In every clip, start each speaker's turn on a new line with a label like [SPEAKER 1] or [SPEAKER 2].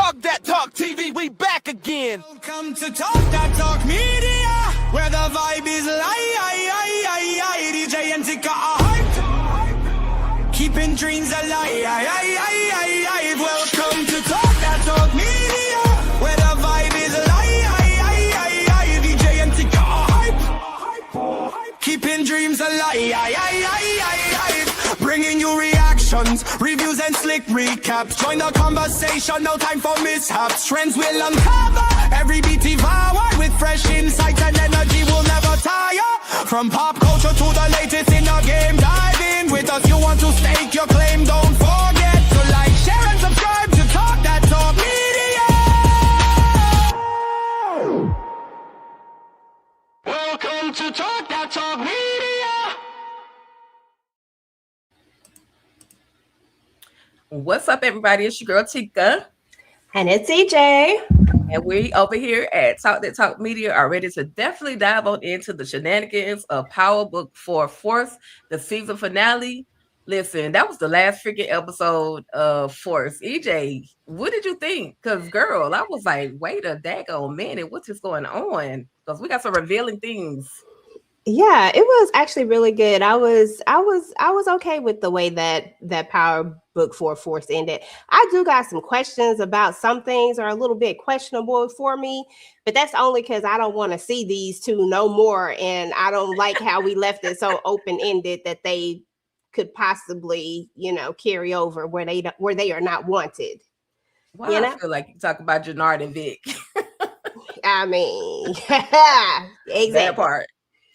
[SPEAKER 1] Talk That Talk TV, we back again.
[SPEAKER 2] Welcome to Talk That Talk Media, where the vibe is live. DJ and Tik Tok are hyped, keeping dreams alive. Welcome to Talk That Talk Media, where the vibe is live. DJ and Tik Tok are hyped, keeping dreams alive. Bringing you reactions, reviews and slick recaps. Join the conversation, no time for mishaps. Trends will uncover, every beat devoured. With fresh insights and energy will never tire. From pop culture to the latest in the game, dive in with us. You want to stake your claim, don't forget to like, share and subscribe to Talk That Talk Media. Welcome to Talk That Talk Media.
[SPEAKER 3] What's up, everybody? It's your girl Tika.
[SPEAKER 4] And it's EJ.
[SPEAKER 3] And we over here at Talk That Talk Media are ready to definitely dive on into the shenanigans of Power Book 4, the season finale. Listen, that was the last freaking episode of Force. EJ, what did you think? Because, girl, I was like, wait a daggone minute. What's just going on? Because we got some revealing things.
[SPEAKER 4] Yeah, it was actually really good. I was okay with the way that Power Book 4 Force ended. I do got some questions about some things are a little bit questionable for me, but that's only because I don't want to see these two no more, and I don't like how we left it so open-ended that they could possibly, carry over where they are not wanted.
[SPEAKER 3] Well, I feel like you talk about Jannard and Vic.
[SPEAKER 4] I mean, exactly.
[SPEAKER 3] That part.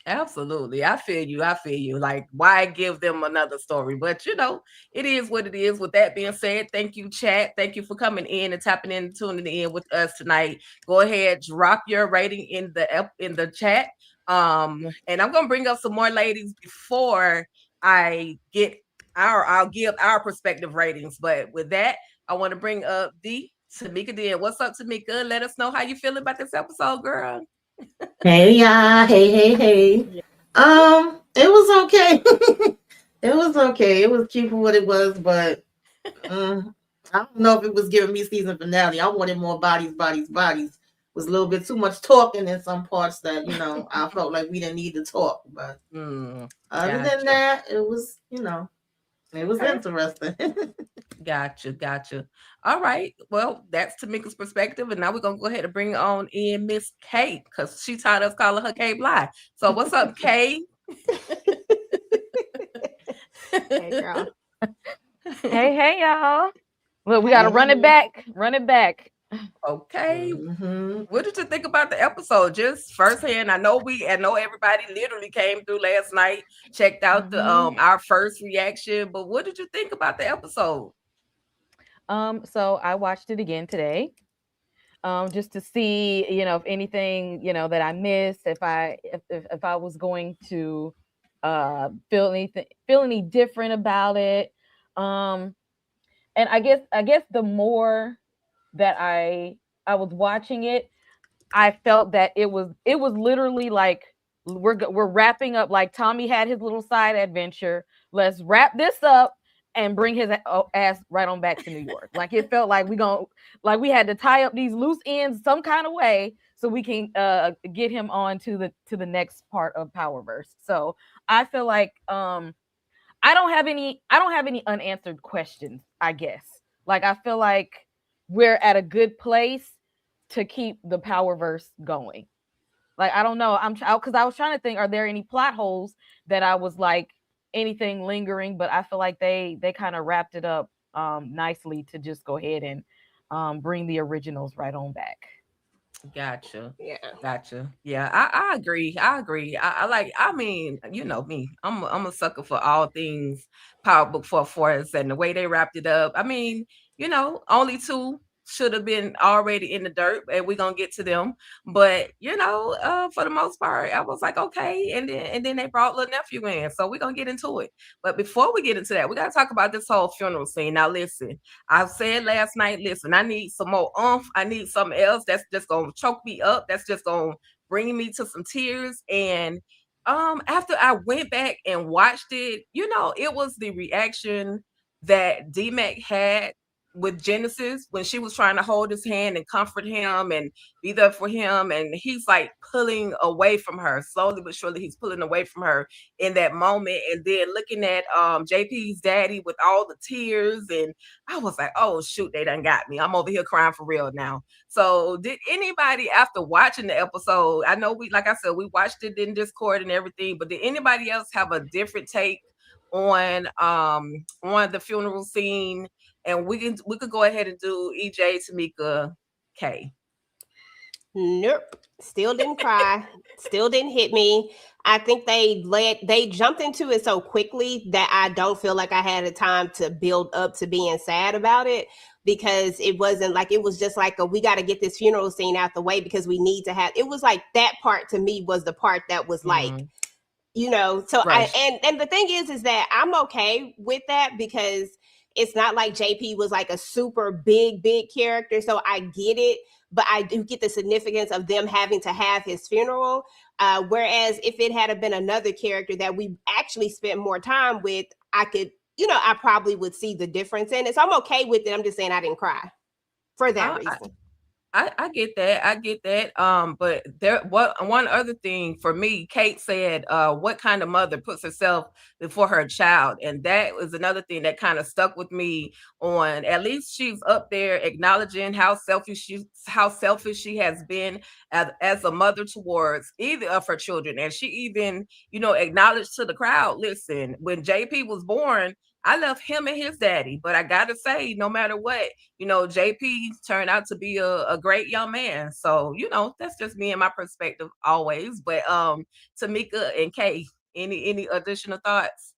[SPEAKER 3] Absolutely. I feel you. Like, why give them another story? But, it is what it is. With that being said, thank you, chat. Thank you for coming in and tapping in and tuning in with us tonight. Go ahead, drop your rating in the chat. And I'm going to bring up some more ladies before I'll give our perspective ratings. But with that, I want to bring up Tamika Den. What's up, Tamika? Let us know how you feel about this episode, girl.
[SPEAKER 5] Hey, yeah. Hey. It was okay. It was okay. It was cute for what it was, but I don't know if it was giving me season finale. I wanted more bodies. It was a little bit too much talking in some parts that, I felt like we didn't need to talk. But other than that, it was, it was interesting.
[SPEAKER 3] Gotcha. All right. Well, that's Tamika's perspective. And now we're going to go ahead and bring on in Miss Kay, because she taught us calling her Kay Bly. So what's up, Kay?
[SPEAKER 4] Hey, girl.
[SPEAKER 6] Hey, y'all. Look, we got to run it back.
[SPEAKER 3] Okay. What did you think about the episode? Just firsthand. I know everybody literally came through last night, checked out the our first reaction, but what did you think about the episode?
[SPEAKER 6] So I watched it again today. Just to see, if anything, that I missed, if I was going to feel any different about it. And I guess the more that I was watching it, I felt that it was literally like we're wrapping up. Like Tommy had his little side adventure. Let's wrap this up and bring his ass right on back to New York. Like it felt like we had to tie up these loose ends some kind of way so we can get him on to the next part of Powerverse. So I feel like I don't have any unanswered questions, I guess. Like I feel like we're at a good place to keep the Powerverse going. Like I don't know, because I was trying to think, are there any plot holes that I was like anything lingering? But I feel like they kind of wrapped it up nicely to just go ahead and bring the originals right on back.
[SPEAKER 3] Gotcha.
[SPEAKER 4] Yeah.
[SPEAKER 3] Yeah, I agree. I mean, you know me. I'm a sucker for all things Power Book 4 and the way they wrapped it up. I mean, only two should have been already in the dirt, and we're gonna get to them. But for the most part, I was like, okay, and then they brought little nephew in, so we're gonna get into it. But before we get into that, we gotta talk about this whole funeral scene. Now, listen, I said last night, I need some more oomph. I need something else that's just gonna choke me up. That's just gonna bring me to some tears. And after I went back and watched it, it was the reaction that D-Mac had with Genesis, when she was trying to hold his hand and comfort him and be there for him, and he's like pulling away from her slowly but surely. He's pulling away from her in that moment, and then looking at JP's daddy with all the tears, and I was like, oh shoot, they done got me. I'm over here crying for real now. So did anybody, after watching the episode, I know we, like I said, we watched it in Discord and everything, but did anybody else have a different take on the funeral scene? And we could go ahead and do EJ, Tamika, K.
[SPEAKER 4] Nope. Still didn't cry. Still didn't hit me. I think they jumped into it so quickly that I don't feel like I had a time to build up to being sad about it, because it wasn't like, it was just like we got to get this funeral scene out the way because we need to have, it was like that part to me was the part that was like, you know, so right. And the thing is that I'm okay with that, because it's not like JP was like a super big character. So I get it, but I do get the significance of them having to have his funeral. Whereas if it had been another character that we actually spent more time with, I could, you know, I probably would see the difference in it. So I'm okay with it. I'm just saying I didn't cry for that reason.
[SPEAKER 3] I get that. I get that. But one other thing for me, Kate said, what kind of mother puts herself before her child? And that was another thing that kind of stuck with me. On, at least she's up there acknowledging how selfish she has been as a mother towards either of her children. And she even, you know, acknowledged to the crowd, listen, when JP was born, I left him and his daddy, but I gotta say, no matter what, you know, JP turned out to be a great young man. So, you know, that's just me and my perspective always. But Tamika and Kay, any additional thoughts?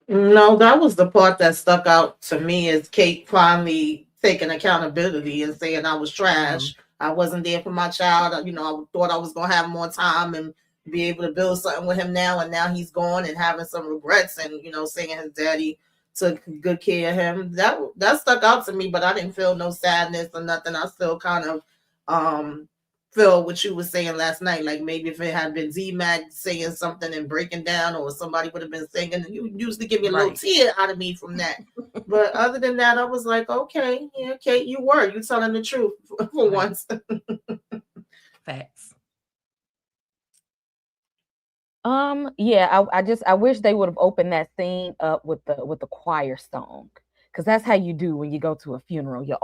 [SPEAKER 5] No, that was the part that stuck out to me, is Kate finally taking accountability and saying I was trash. I wasn't there for my child. You know, I thought I was gonna have more time and be able to build something with him now, and now he's gone, and having some regrets, and, you know, saying his daddy took good care of him. That stuck out to me, but I didn't feel no sadness or nothing. I still kind of feel what you were saying last night. Like, maybe if it had been Z-Mac saying something and breaking down, or somebody would have been singing, and you usually give me a little tear out of me from that. But other than that, I was like, okay, yeah, Kate, you telling the truth for once.
[SPEAKER 3] Facts.
[SPEAKER 6] Yeah, I wish they would have opened that scene up with the choir song, because that's how you do when you go to a funeral. You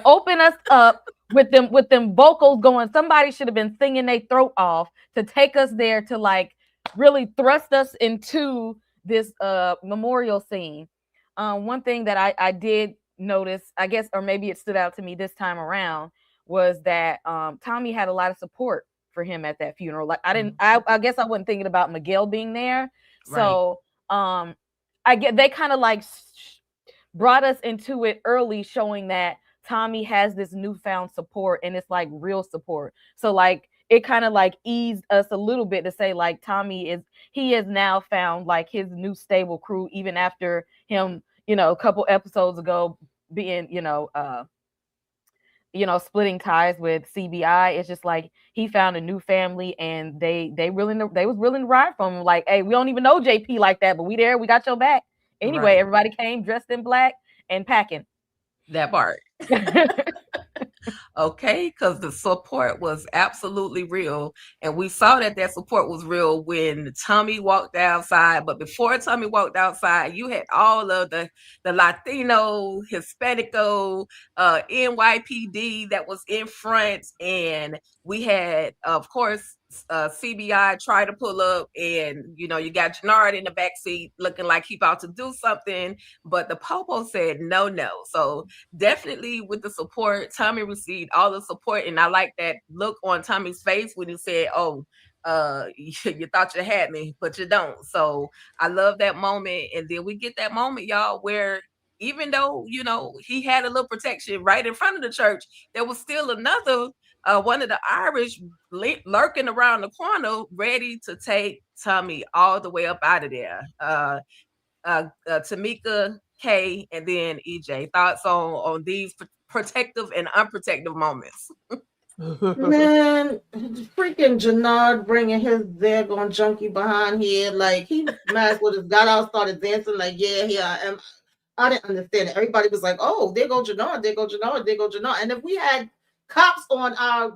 [SPEAKER 6] open us up with them vocals going. Somebody should have been singing their throat off to take us there, to like really thrust us into this memorial scene. One thing that I did notice, I guess, or maybe it stood out to me this time around, was that Tommy had a lot of support for him at that funeral. Like, I guess I wasn't thinking about Miguel being there. So I get, they kind of like brought us into it early, showing that Tommy has this newfound support, and it's like real support. So like it kind of like eased us a little bit to say, like, he has now found like his new stable crew, even after him, you know, a couple episodes ago being, splitting ties with CBI. It's just like he found a new family, and they was willing to ride from him. Like, hey, we don't even know JP like that, but we there, we got your back. Anyway, everybody came dressed in black and packing.
[SPEAKER 3] That part. Okay, because the support was absolutely real, and we saw that support was real when Tommy walked outside. But before Tommy walked outside, you had all of the Latino, Hispanico, NYPD that was in front, and we had, of course, CBI try to pull up, and you got Jannard in the back seat looking like he about to do something, but the popo said no. So definitely with the support, Tommy received all the support, and I like that look on Tommy's face when he said, "Oh, you thought you had me, but you don't." So I love that moment, and then we get that moment, y'all, where even though he had a little protection right in front of the church, there was still another. One of the Irish lurking around the corner, ready to take Tommy all the way up out of there. Tamika, Kay, and then EJ. Thoughts on these protective and unprotective moments?
[SPEAKER 5] Man, freaking Jannard bringing his daggone junkie behind here. Like, he might as well just got out, started dancing like, yeah, here I am. I didn't understand it. Everybody was like, "Oh, there go Jannard, there go Jannard, there go Jannard." And if we had cops on our,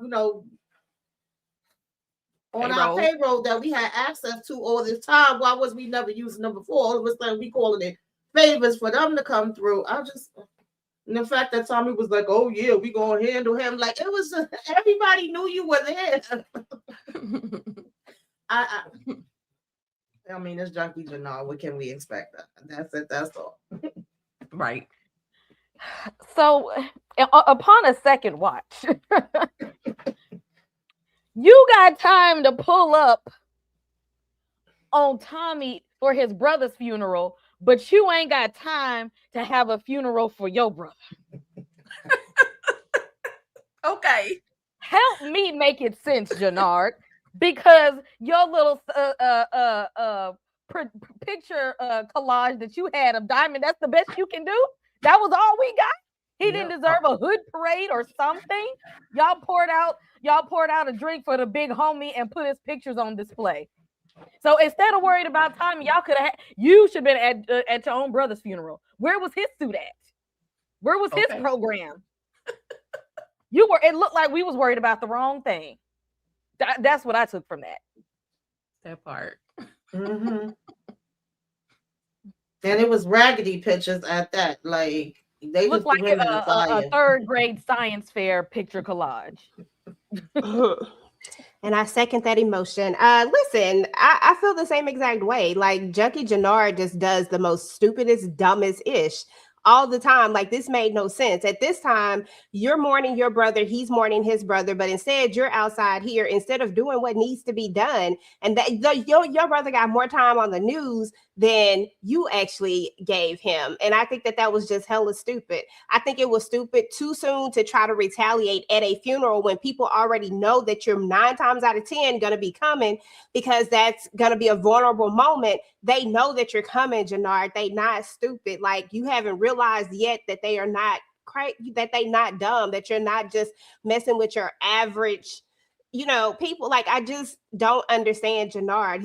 [SPEAKER 5] on our payroll that we had access to all this time, why was we never using them before? All of a sudden, we calling it favors for them to come through. And the fact that Tommy was like, "Oh yeah, we gonna handle him," like it was everybody knew you were there. I mean, it's Junkie Jannard. What can we expect? That's it. That's all.
[SPEAKER 3] Right.
[SPEAKER 6] So, upon a second watch, you got time to pull up on Tommy for his brother's funeral, but you ain't got time to have a funeral for your brother.
[SPEAKER 3] Okay.
[SPEAKER 6] Help me make it sense, Jannard, because your little picture collage that you had of Diamond, that's the best you can do? That was all we got? He didn't deserve a hood parade or something? Y'all poured out a drink for the big homie and put his pictures on display. So instead of worried about Tommy, you should have been at your own brother's funeral. Where was his suit at? Where was his program? It looked like we was worried about the wrong thing. That's what I took from that.
[SPEAKER 3] That part.
[SPEAKER 5] Mm-hmm. And it was raggedy pictures at that. Like they
[SPEAKER 6] looked like a third grade science fair picture collage.
[SPEAKER 4] And I second that emotion. Listen, I feel the same exact way. Like Junkie Jannard just does the most stupidest, dumbest ish all the time. Like this made no sense. At this time, you're mourning your brother, he's mourning his brother, but instead you're outside here instead of doing what needs to be done. And that your brother got more time on the news than you actually gave him. And I think that was just hella stupid. I think it was stupid too soon to try to retaliate at a funeral when people already know that you're 9 times out of 10 going to be coming, because that's going to be a vulnerable moment. They know that you're coming, Jannard. They not stupid. Like you haven't realized yet that they are not crazy, that they not dumb, that you're not just messing with your average, people. Like I just don't understand Jannard.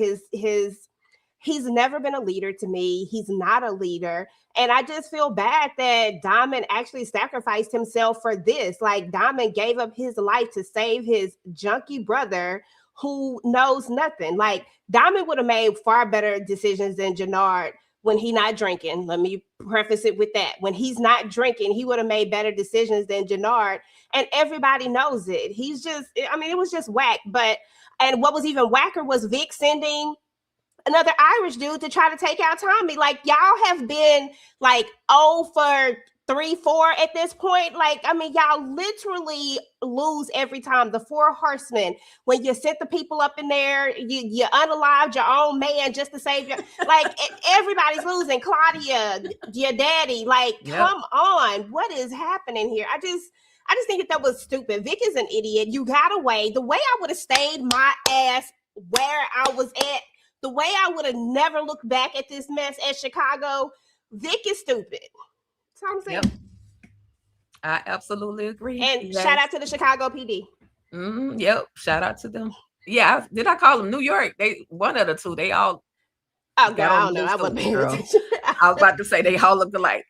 [SPEAKER 4] He's never been a leader to me. He's not a leader. And I just feel bad that Diamond actually sacrificed himself for this. Like Diamond gave up his life to save his junkie brother who knows nothing. Like Diamond would have made far better decisions than Jannard when he's not drinking. Let me preface it with that. When he's not drinking, he would have made better decisions than Jannard. And everybody knows it. It was just whack. And what was even whacker was Vic sending another Irish dude to try to take out Tommy. Like y'all have been like 0 for 3-4 at this point. Like, y'all literally lose every time. The 4 horsemen, when you sent the people up in there, you unalived your own man just to save your, like everybody's losing. Claudia, your daddy, like, come on, what is happening here? I just think that was stupid. Vic is an idiot. You got away. The way I would have stayed my ass where I was at, the way I would have never looked back at this mess at Chicago, Vic is stupid. That's what I'm saying.
[SPEAKER 3] Yep. I absolutely agree.
[SPEAKER 4] And shout out to the Chicago PD.
[SPEAKER 3] Yep. Shout out to them. Yeah. Did I call them New York? They one of the two. They all.
[SPEAKER 4] Oh God, I don't know. I wasn't paying attention.
[SPEAKER 3] I was about to say they all look alike.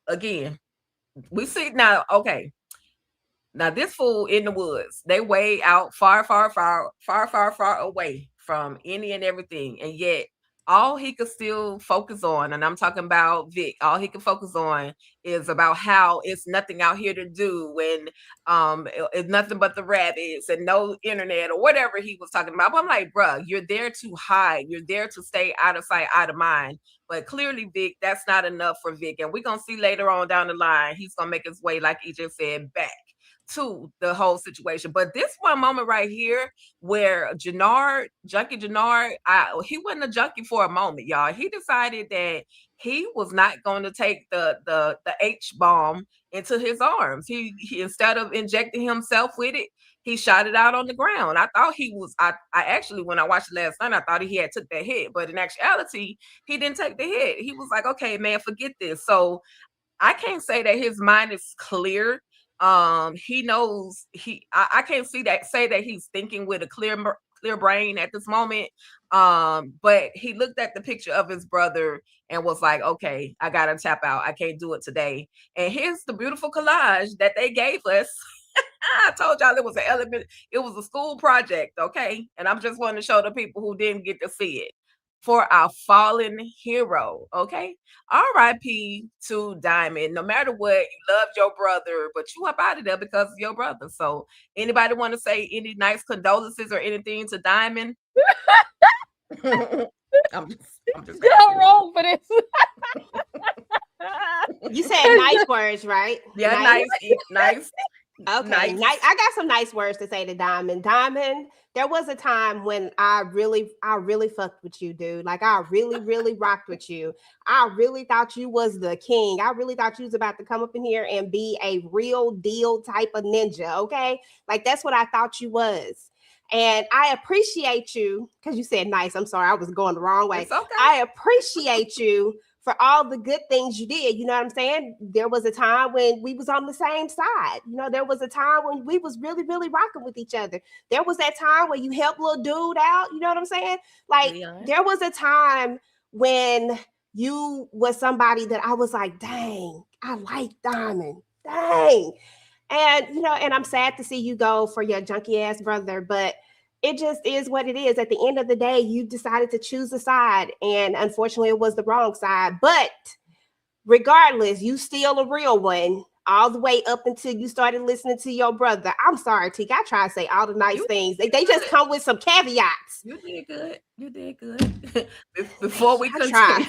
[SPEAKER 3] Again, we see now. Okay. Now this fool in the woods. They way out far away from any and everything, and yet all he could still focus on, and I'm talking about Vic, all he can focus on is about how it's nothing out here to do, and it's nothing but the rabbits and no internet or whatever he was talking about. But I'm like, bruh, you're there to hide, you're there to stay out of sight, out of mind. But clearly, Vic, that's not enough for Vic, and we're gonna see later on down the line, he's gonna make his way, like he just said, back to the whole situation. But this one moment right here where Junkie Jannard, he wasn't a junkie for a moment, y'all. He decided that he was not going to take the H-bomb into his arms. He instead of injecting himself with it, he shot it out on the ground. I thought he was, I actually, when I watched it last night, I thought he had took that hit, but in actuality, he didn't take the hit. He was like, okay, man, forget this. So I can't say that his mind is clear. He knows I can't say that he's thinking with a clear brain at this moment. But he looked at the picture of his brother and was like, okay, I gotta tap out. I can't do it today. And here's the beautiful collage that they gave us. I told y'all it was an element, it was a school project, okay? And I'm just wanting to show the people who didn't get to see it. For our fallen hero, okay? R.I.P. to Diamond. No matter what, you loved your brother, but you up out of there because of your brother. So anybody want to say any nice condolences or anything to Diamond? I'm just
[SPEAKER 6] You're wrong for this.
[SPEAKER 4] You said nice words, right?
[SPEAKER 3] Yeah, nice.
[SPEAKER 4] Okay, nice. I got some nice words to say to Diamond. Diamond, there was a time when I really fucked with you, dude. Like I really rocked with you. I really thought you was the king. I really thought you was about to come up in here and be a real deal type of ninja. Okay, like that's what I thought you was. And I appreciate you because you said nice. I'm sorry, I was going the wrong way.
[SPEAKER 3] It's okay.
[SPEAKER 4] I appreciate you for all the good things you did. You know what I'm saying? There was a time when we was on the same side. You know, there was a time when we was really rocking with each other. There was that time when you helped little dude out. You know what I'm saying? Like there was a time when you was somebody that I was like, dang, I like Diamond. Dang. And, you know, and I'm sad to see you go for your junky ass brother, but it just is what it is. At the end of the day, you decided to choose a side, and unfortunately, it was the wrong side. But regardless, you still a real one all the way up until you started listening to your brother. I'm sorry, Tik. I try to say all the nice things. They just come with some caveats.
[SPEAKER 3] You did good. You did good. Before we continue,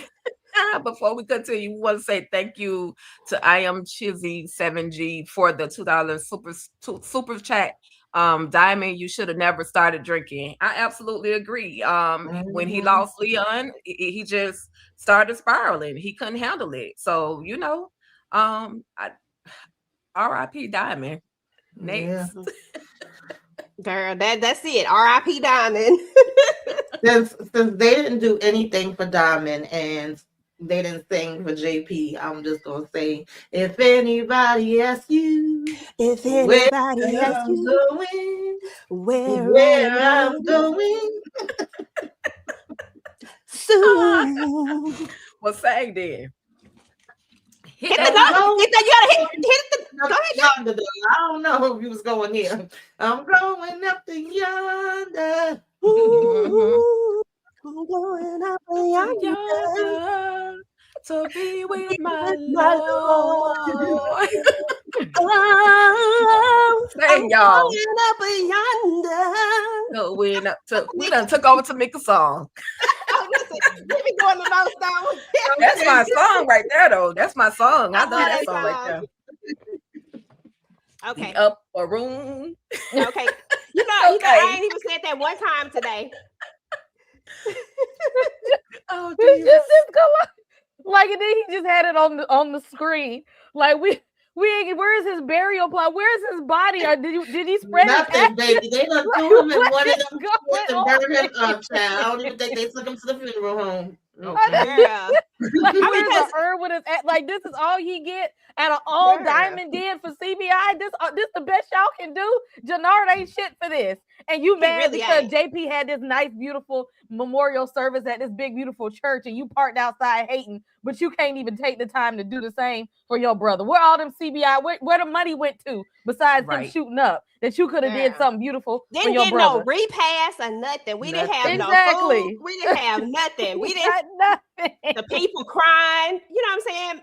[SPEAKER 3] we want to say thank you to I Am Chizzy 7G for the $2 super chat. Diamond, you should have never started drinking. I absolutely agree. When he lost Leon, he just started spiraling. He couldn't handle it. So, you know, R.I.P. Diamond. Next.
[SPEAKER 5] Yeah.
[SPEAKER 4] Girl, that's it. R.I.P. Diamond.
[SPEAKER 5] Since they didn't do anything for Diamond and they didn't sing for JP, I'm just gonna say, if anybody asks you, where I'm going, where I'm going,
[SPEAKER 4] soon.
[SPEAKER 3] Well, say then.
[SPEAKER 4] Hit the note. Hit the. Go ahead.
[SPEAKER 5] I don't know if you was going here. I'm going up to yonder.
[SPEAKER 4] Ooh, I'm going up yonder
[SPEAKER 3] to be with my Lord.
[SPEAKER 4] Oh,
[SPEAKER 3] Sing, y'all.
[SPEAKER 4] Going up yonder.
[SPEAKER 3] We done took over to make a song.
[SPEAKER 4] Listen, let me go on the notes down.
[SPEAKER 3] That's my song right there, though. That's my song. I love that song right there.
[SPEAKER 4] Okay.
[SPEAKER 3] The upper room.
[SPEAKER 4] Okay. You know, I ain't even said that one time today.
[SPEAKER 3] Oh,
[SPEAKER 6] He just like, and then he just had it on the screen. Like we ain't. Where's his burial plot? Where's his body? Or did he spread
[SPEAKER 5] nothing, baby? They done threw him in one of them and burned him up, child. I don't even think they took him to the funeral home.
[SPEAKER 6] Okay. Like, where's the herb with his like? This is all he get out of all Diamond did for CBI. This the best y'all can do. Jannard ain't shit for this, and you mad because JP had this nice, beautiful memorial service at this big, beautiful church, and you parked outside hating, but you can't even take the time to do the same for your brother. Where all them CBI? Where the money went to besides them shooting up? That you could have did something beautiful for your brother.
[SPEAKER 4] No repass or nothing. We didn't have no food. We didn't have nothing. We didn't have nothing. The people crying. You know what I'm saying?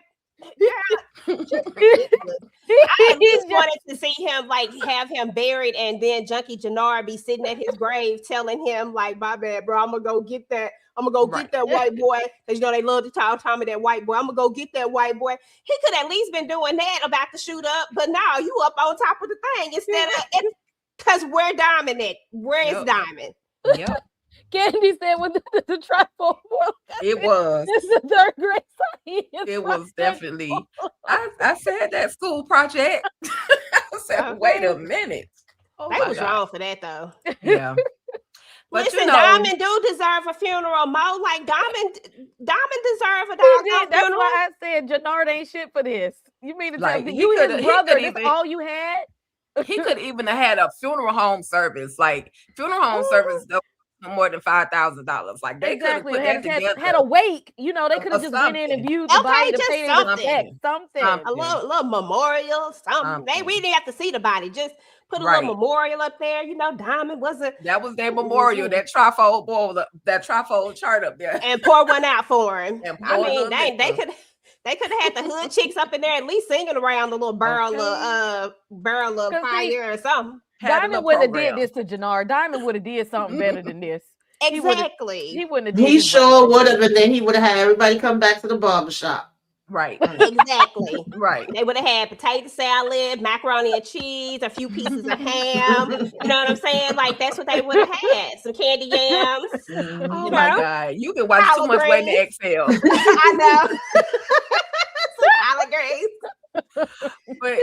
[SPEAKER 4] I just wanted to see him, like, have him buried, and then Junkie Jannard be sitting at his grave telling him, like, my bad, bro, I'm gonna go get that. I'm gonna go get that white boy, because you know they love to talk to me, that white boy. I'm gonna go get that white boy. He could at least been doing that about to shoot up, but now you up on top of the thing instead of, because where Diamond at? Where is Diamond?
[SPEAKER 3] Yep.
[SPEAKER 6] Candy said with the trifle.
[SPEAKER 3] It was.
[SPEAKER 6] This is the third grade science.
[SPEAKER 3] It was definitely. I said that school project. I said, wait a minute.
[SPEAKER 4] They was wrong for that though.
[SPEAKER 3] Yeah. But
[SPEAKER 4] listen,
[SPEAKER 3] you know,
[SPEAKER 4] Diamond do deserve a funeral. Mo, like Diamond deserve a dog funeral.
[SPEAKER 6] That's why I said Jannard ain't shit for this. You mean to
[SPEAKER 3] like,
[SPEAKER 6] tell me you his brother? That's all you had.
[SPEAKER 3] He could even have had a funeral home service, like funeral home service more than $5,000. Like they could have put that together.
[SPEAKER 6] Had a wake, you know, they could have just went in and viewed the body to
[SPEAKER 4] just
[SPEAKER 6] pay something.
[SPEAKER 4] A little memorial, something. We didn't have to see the body. Just put a little memorial up there. You know, Diamond
[SPEAKER 3] that was their memorial, that trifold bowl, that trifold chart up there.
[SPEAKER 4] And pour one out for him. I mean, they could have had the hood chicks up in there at least singing around the little barrel of fire or something.
[SPEAKER 6] Diamond wouldn't have did this to Jannard. Diamond would have did something better than this.
[SPEAKER 4] Exactly.
[SPEAKER 6] He wouldn't have.
[SPEAKER 5] He sure would have, and then he would have had everybody come back to the barbershop.
[SPEAKER 3] Right.
[SPEAKER 4] Exactly.
[SPEAKER 3] Right.
[SPEAKER 4] They would have had potato salad, macaroni and cheese, a few pieces of ham. You know what I'm saying? Like that's what they would have had. Some candy yams.
[SPEAKER 3] Oh my God. You've been watching too much Waiting to Exhale.
[SPEAKER 4] I know. Some collard greens.
[SPEAKER 3] But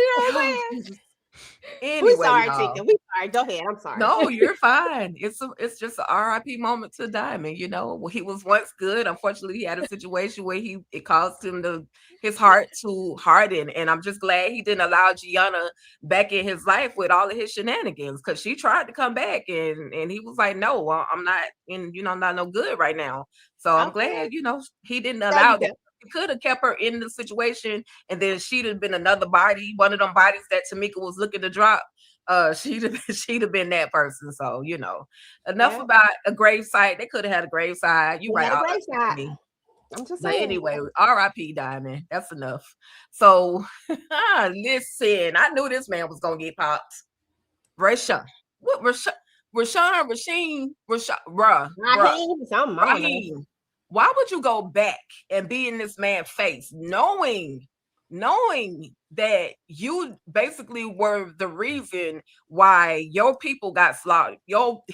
[SPEAKER 4] anyway, we're sorry, Chicken. We sorry. Go ahead. I'm sorry.
[SPEAKER 3] No, you're fine. It's just an RIP moment to Diamond. You know, well, he was once good. Unfortunately, he had a situation where it caused him his heart to harden. And I'm just glad he didn't allow Gianna back in his life with all of his shenanigans, because she tried to come back and he was like, no, I'm not I'm not no good right now. So I'm glad, he didn't allow that. He could have kept her in the situation, and then she'd have been another body, one of them bodies that Tamika was looking to drop. She'd have been that person. So enough about a gravesite. They could have had a gravesite. You right?
[SPEAKER 4] I'm just saying.
[SPEAKER 3] But anyway, R.I.P. Diamond. That's enough. So listen, I knew this man was gonna get popped. Rashawn. What Raheem? Why would you go back and be in this man's face, knowing that you basically were the reason why your people got slaughtered,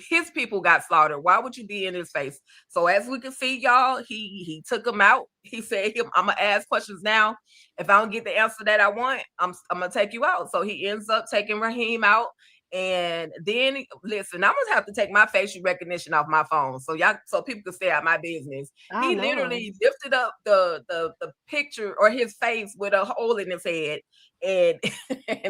[SPEAKER 3] his people got slaughtered? Why would you be in his face? So as we can see, y'all, he took him out. He said, I'm gonna ask questions now. If I don't get the answer that I want, I'm gonna take you out. So he ends up taking Raheem out. And then listen, I'm gonna have to take my facial recognition off my phone so people can stay out my business. He literally lifted up the picture or his face with a hole in his head and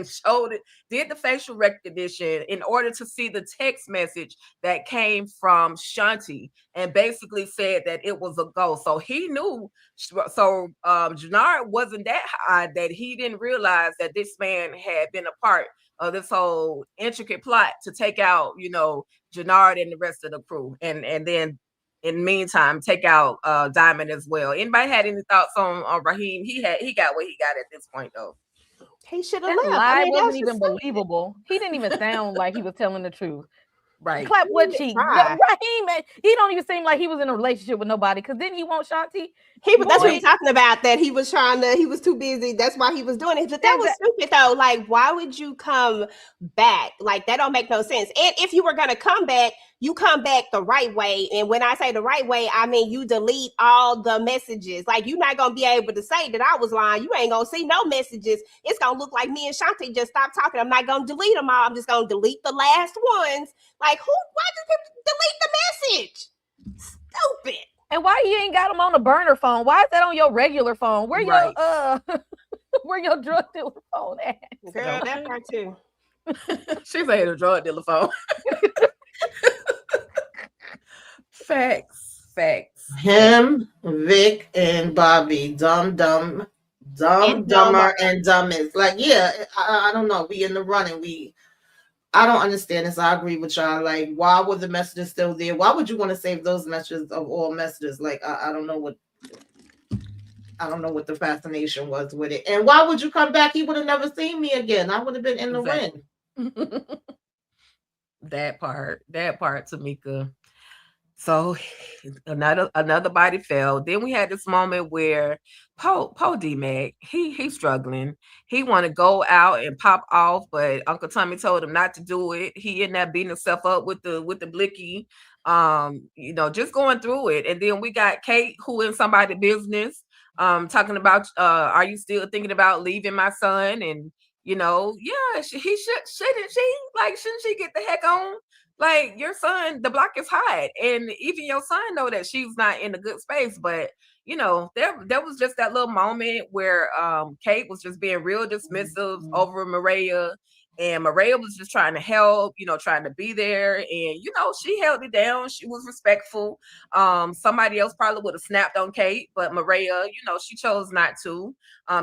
[SPEAKER 3] showed it, did the facial recognition in order to see the text message that came from Shanti and basically said that it was a ghost. So he knew. So Jannard wasn't that high that he didn't realize that this man had been a part of this whole intricate plot to take out, Jannard and the rest of the crew, and then in the meantime take out Diamond as well. Anybody had any thoughts on Raheem? He got what he got at this point though.
[SPEAKER 4] He should have
[SPEAKER 6] left. Lie wasn't even believable. He didn't even sound like he was telling the truth.
[SPEAKER 3] Right.
[SPEAKER 6] Clap what cheek. Raheem, he don't even seem like he was in a relationship with nobody, because didn't he want Shanti?
[SPEAKER 4] That's what he's talking about, that he was too busy. That's why he was doing it. But that was stupid though. Like, why would you come back? Like, that don't make no sense. And if you were gonna come back, you come back the right way. And when I say the right way, I mean you delete all the messages. Like, you're not gonna be able to say that I was lying. You ain't gonna see no messages. It's gonna look like me and Shanti just stopped talking. I'm not gonna delete them all. I'm just gonna delete the last ones. Like, why did you delete the message? Stupid.
[SPEAKER 6] And why you ain't got them on a burner phone? Why is that on your regular phone? Where your where your drug dealer phone at?
[SPEAKER 4] Girl, that part too.
[SPEAKER 3] She's saying a drug dealer phone. Facts.
[SPEAKER 5] Him, Vic, and Bobby, dumber, and dumbest. Like, I don't know. We in the running. I don't understand this. I agree with y'all. Like, why were the messages still there? Why would you want to save those messages of all messages? Like, I don't know what the fascination was with it. And why would you come back? He would have never seen me again. I would have been in the ring.
[SPEAKER 3] That part, Tamika. So another body fell. Then we had this moment where Poe D-Mac, he's struggling. He want to go out and pop off, but Uncle Tommy told him not to do it. He ended up beating himself up with the blicky, just going through it. And then we got Kate, who in somebody's business, talking about, are you still thinking about leaving my son? And shouldn't she get the heck on? Like, your son, the block is hot, and even your son know that she's not in a good space. But there was just that little moment where Kate was just being real dismissive over Maria, And Maria was just trying to help, trying to be there. And, she held it down. She was respectful. Somebody else probably would have snapped on Kate, but Maria, she chose not to.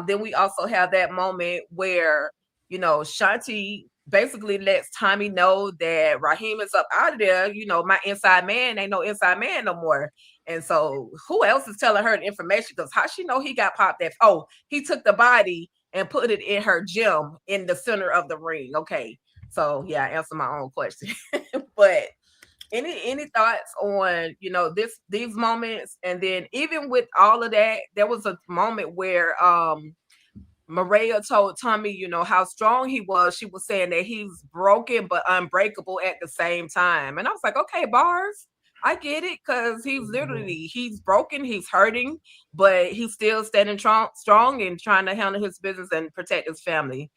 [SPEAKER 3] Then we also have that moment where, Shanti basically lets Tommy know that Raheem is up out of there. My inside man ain't no inside man no more. And so who else is telling her the information? Because how she know he got popped that? Oh, he took the body and put it in her gym in the center of the ring. Okay. So yeah, I answered my own question. But any thoughts on, these moments? And then even with all of that, there was a moment where Maria told Tommy, how strong he was. She was saying that he's broken but unbreakable at the same time. And I was like, okay, bars. I get it, because he's broken, he's hurting, but he's still standing strong and trying to handle his business and protect his family.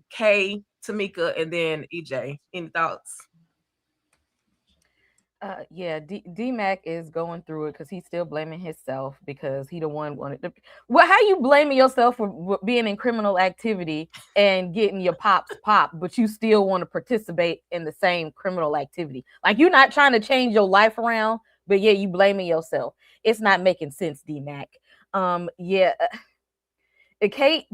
[SPEAKER 3] Kay, Tamika, and then EJ. Any thoughts?
[SPEAKER 6] Yeah, D-Mac is going through it because he's still blaming himself because he the one wanted to. Well, how you blaming yourself for being in criminal activity and getting your pops popped, but you still want to participate in the same criminal activity? Like, you're not trying to change your life around, but yeah, you blaming yourself. It's not making sense, D-Mac. Yeah. Kate,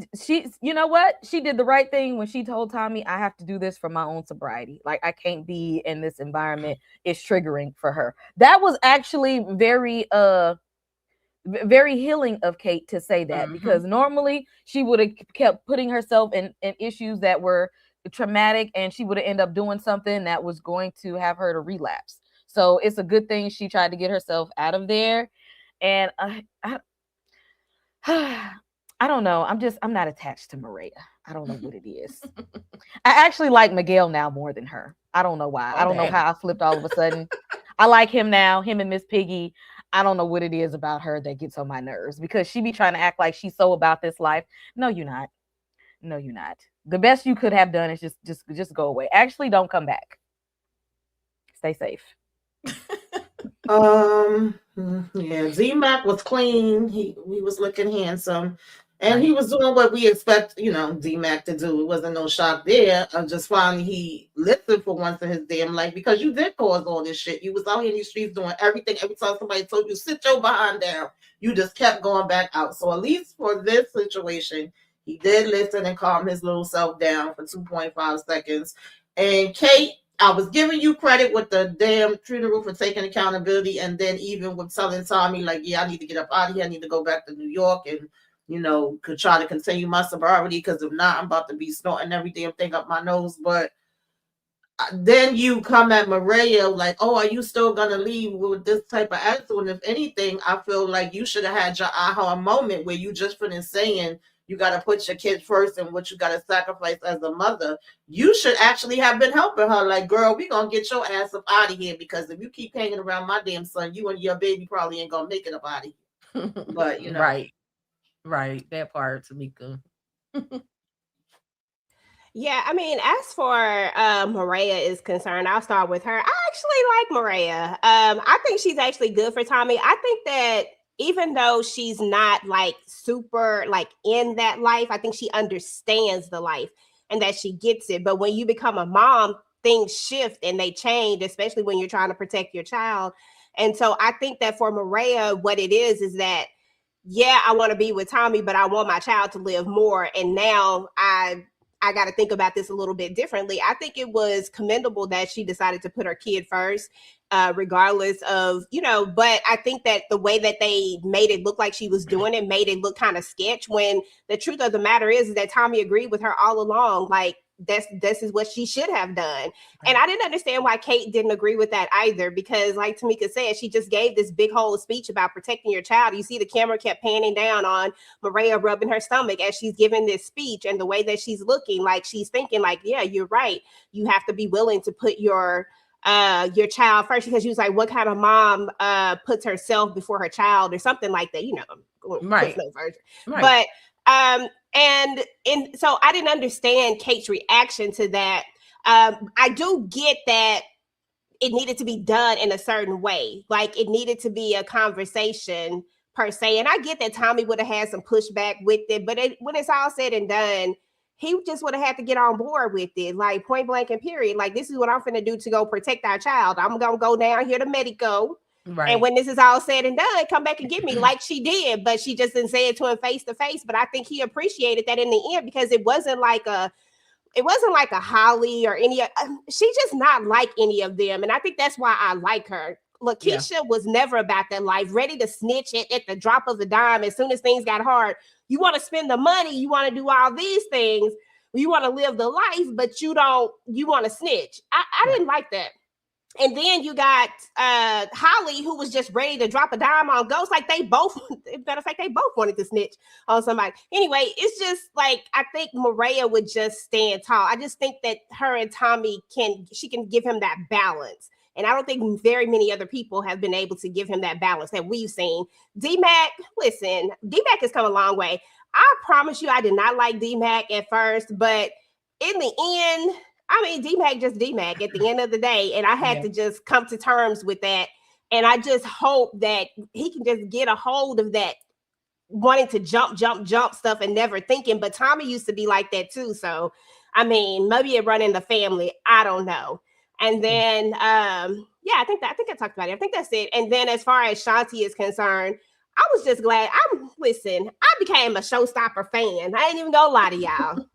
[SPEAKER 6] you know what? She did the right thing when she told Tommy, I have to do this for my own sobriety. Like, I can't be in this environment. It's triggering for her. That was actually very healing of Kate to say that, because normally she would have kept putting herself in issues that were traumatic, and she would have ended up doing something that was going to have her to relapse. So it's a good thing she tried to get herself out of there. And I don't know. I'm not attached to Maria. I don't know what it is. I actually like Miguel now more than her. I don't know why. I don't know how I flipped all of a sudden. I like him now, him and Miss Piggy. I don't know what it is about her that gets on my nerves, because she be trying to act like she's so about this life. No, you're not. No, you're not. The best you could have done is just go away. Actually, don't come back. Stay safe.
[SPEAKER 5] Yeah, Z-Mac was clean. He was looking handsome. And he was doing what we expect, D-Mac to do. It wasn't no shock there. Just finally he listened for once in his damn life, because you did cause all this shit. You was out here in these streets doing everything. Every time somebody told you, sit your behind down, you just kept going back out. So at least for this situation, he did listen and calm his little self down for 2.5 seconds. And Kate, I was giving you credit with the damn funeral for taking accountability, and then even with telling Tommy, like, yeah, I need to get up out of here. I need to go back to New York and, could try to continue my sobriety, because if not, I'm about to be snorting every damn thing up my nose. But then you come at Maria like, oh, are you still going to leave with this type of attitude? And if anything, I feel like you should have had your aha moment where you just finished saying, you got to put your kids first and what you got to sacrifice as a mother. You should actually have been helping her. Like, girl, we going to get your ass up out of here, because if you keep hanging around my damn son, you and your baby probably ain't going to make it up out of here. But,
[SPEAKER 3] Right. That part, Tamika.
[SPEAKER 4] Yeah, I mean, as for Maria is concerned, I'll start with her. I actually like Maria. I think she's actually good for Tommy. I think that even though she's not like super like in that life, I think she understands the life and that she gets it. But when you become a mom, things shift and they change, especially when you're trying to protect your child. And so I think that for Maria, what it is that, yeah, I want to be with Tommy, but I want my child to live more. And now I got to think about this a little bit differently. I think it was commendable that she decided to put her kid first, regardless of, but I think that the way that they made it look like she was doing it made it look kind of sketch, when the truth of the matter is that Tommy agreed with her all along. Like, this is what she should have done. And I didn't understand why Kate didn't agree with that either, because like Tamika said, she just gave this big whole speech about protecting your child. You see the camera kept panning down on Maria rubbing her stomach as she's giving this speech, and the way that she's looking, like she's thinking like, yeah, you're right. You have to be willing to put your child first, because she was like, what kind of mom puts herself before her child or something like that,
[SPEAKER 3] Right.
[SPEAKER 4] But and so I didn't understand Kate's reaction to that. I do get that it needed to be done in a certain way. Like, it needed to be a conversation per se. And I get that Tommy would have had some pushback with it, but when it's all said and done, he just would have had to get on board with it, like point blank and period. Like, this is what I'm finna do to go protect our child. I'm gonna go down here to Medico.
[SPEAKER 3] Right.
[SPEAKER 4] And when this is all said and done, come back and get me like she did. But she just didn't say it to him face to face. But I think he appreciated that in the end, because it wasn't like a Holly or any. She's just not like any of them, and I think that's why I like her. Lakeisha was never about that life, ready to snitch at the drop of a dime as soon as things got hard. You want to spend the money, you want to do all these things, you want to live the life, but you want to snitch. I didn't like that. And then you got Holly, who was just ready to drop a dime on Ghost. Like, they both, matter of fact, they both wanted to snitch on somebody. Anyway, it's just like, I think Maria would just stand tall. I just think that her and Tommy can give him that balance. And I don't think very many other people have been able to give him that balance that we've seen. D-Mac, listen, D-Mac has come a long way. I promise you, I did not like D-Mac at first, but in the end, I mean, D-Mac just D-Mac at the end of the day. And I had to just come to terms with that. And I just hope that he can just get a hold of that wanting to jump stuff and never thinking. But Tommy used to be like that too. So, I mean, maybe it run in the family. I don't know. And then, I think I talked about it. I think that's it. And then as far as Shanti is concerned, I was just glad. I became a Showstopper fan. I ain't even gonna lie to y'all.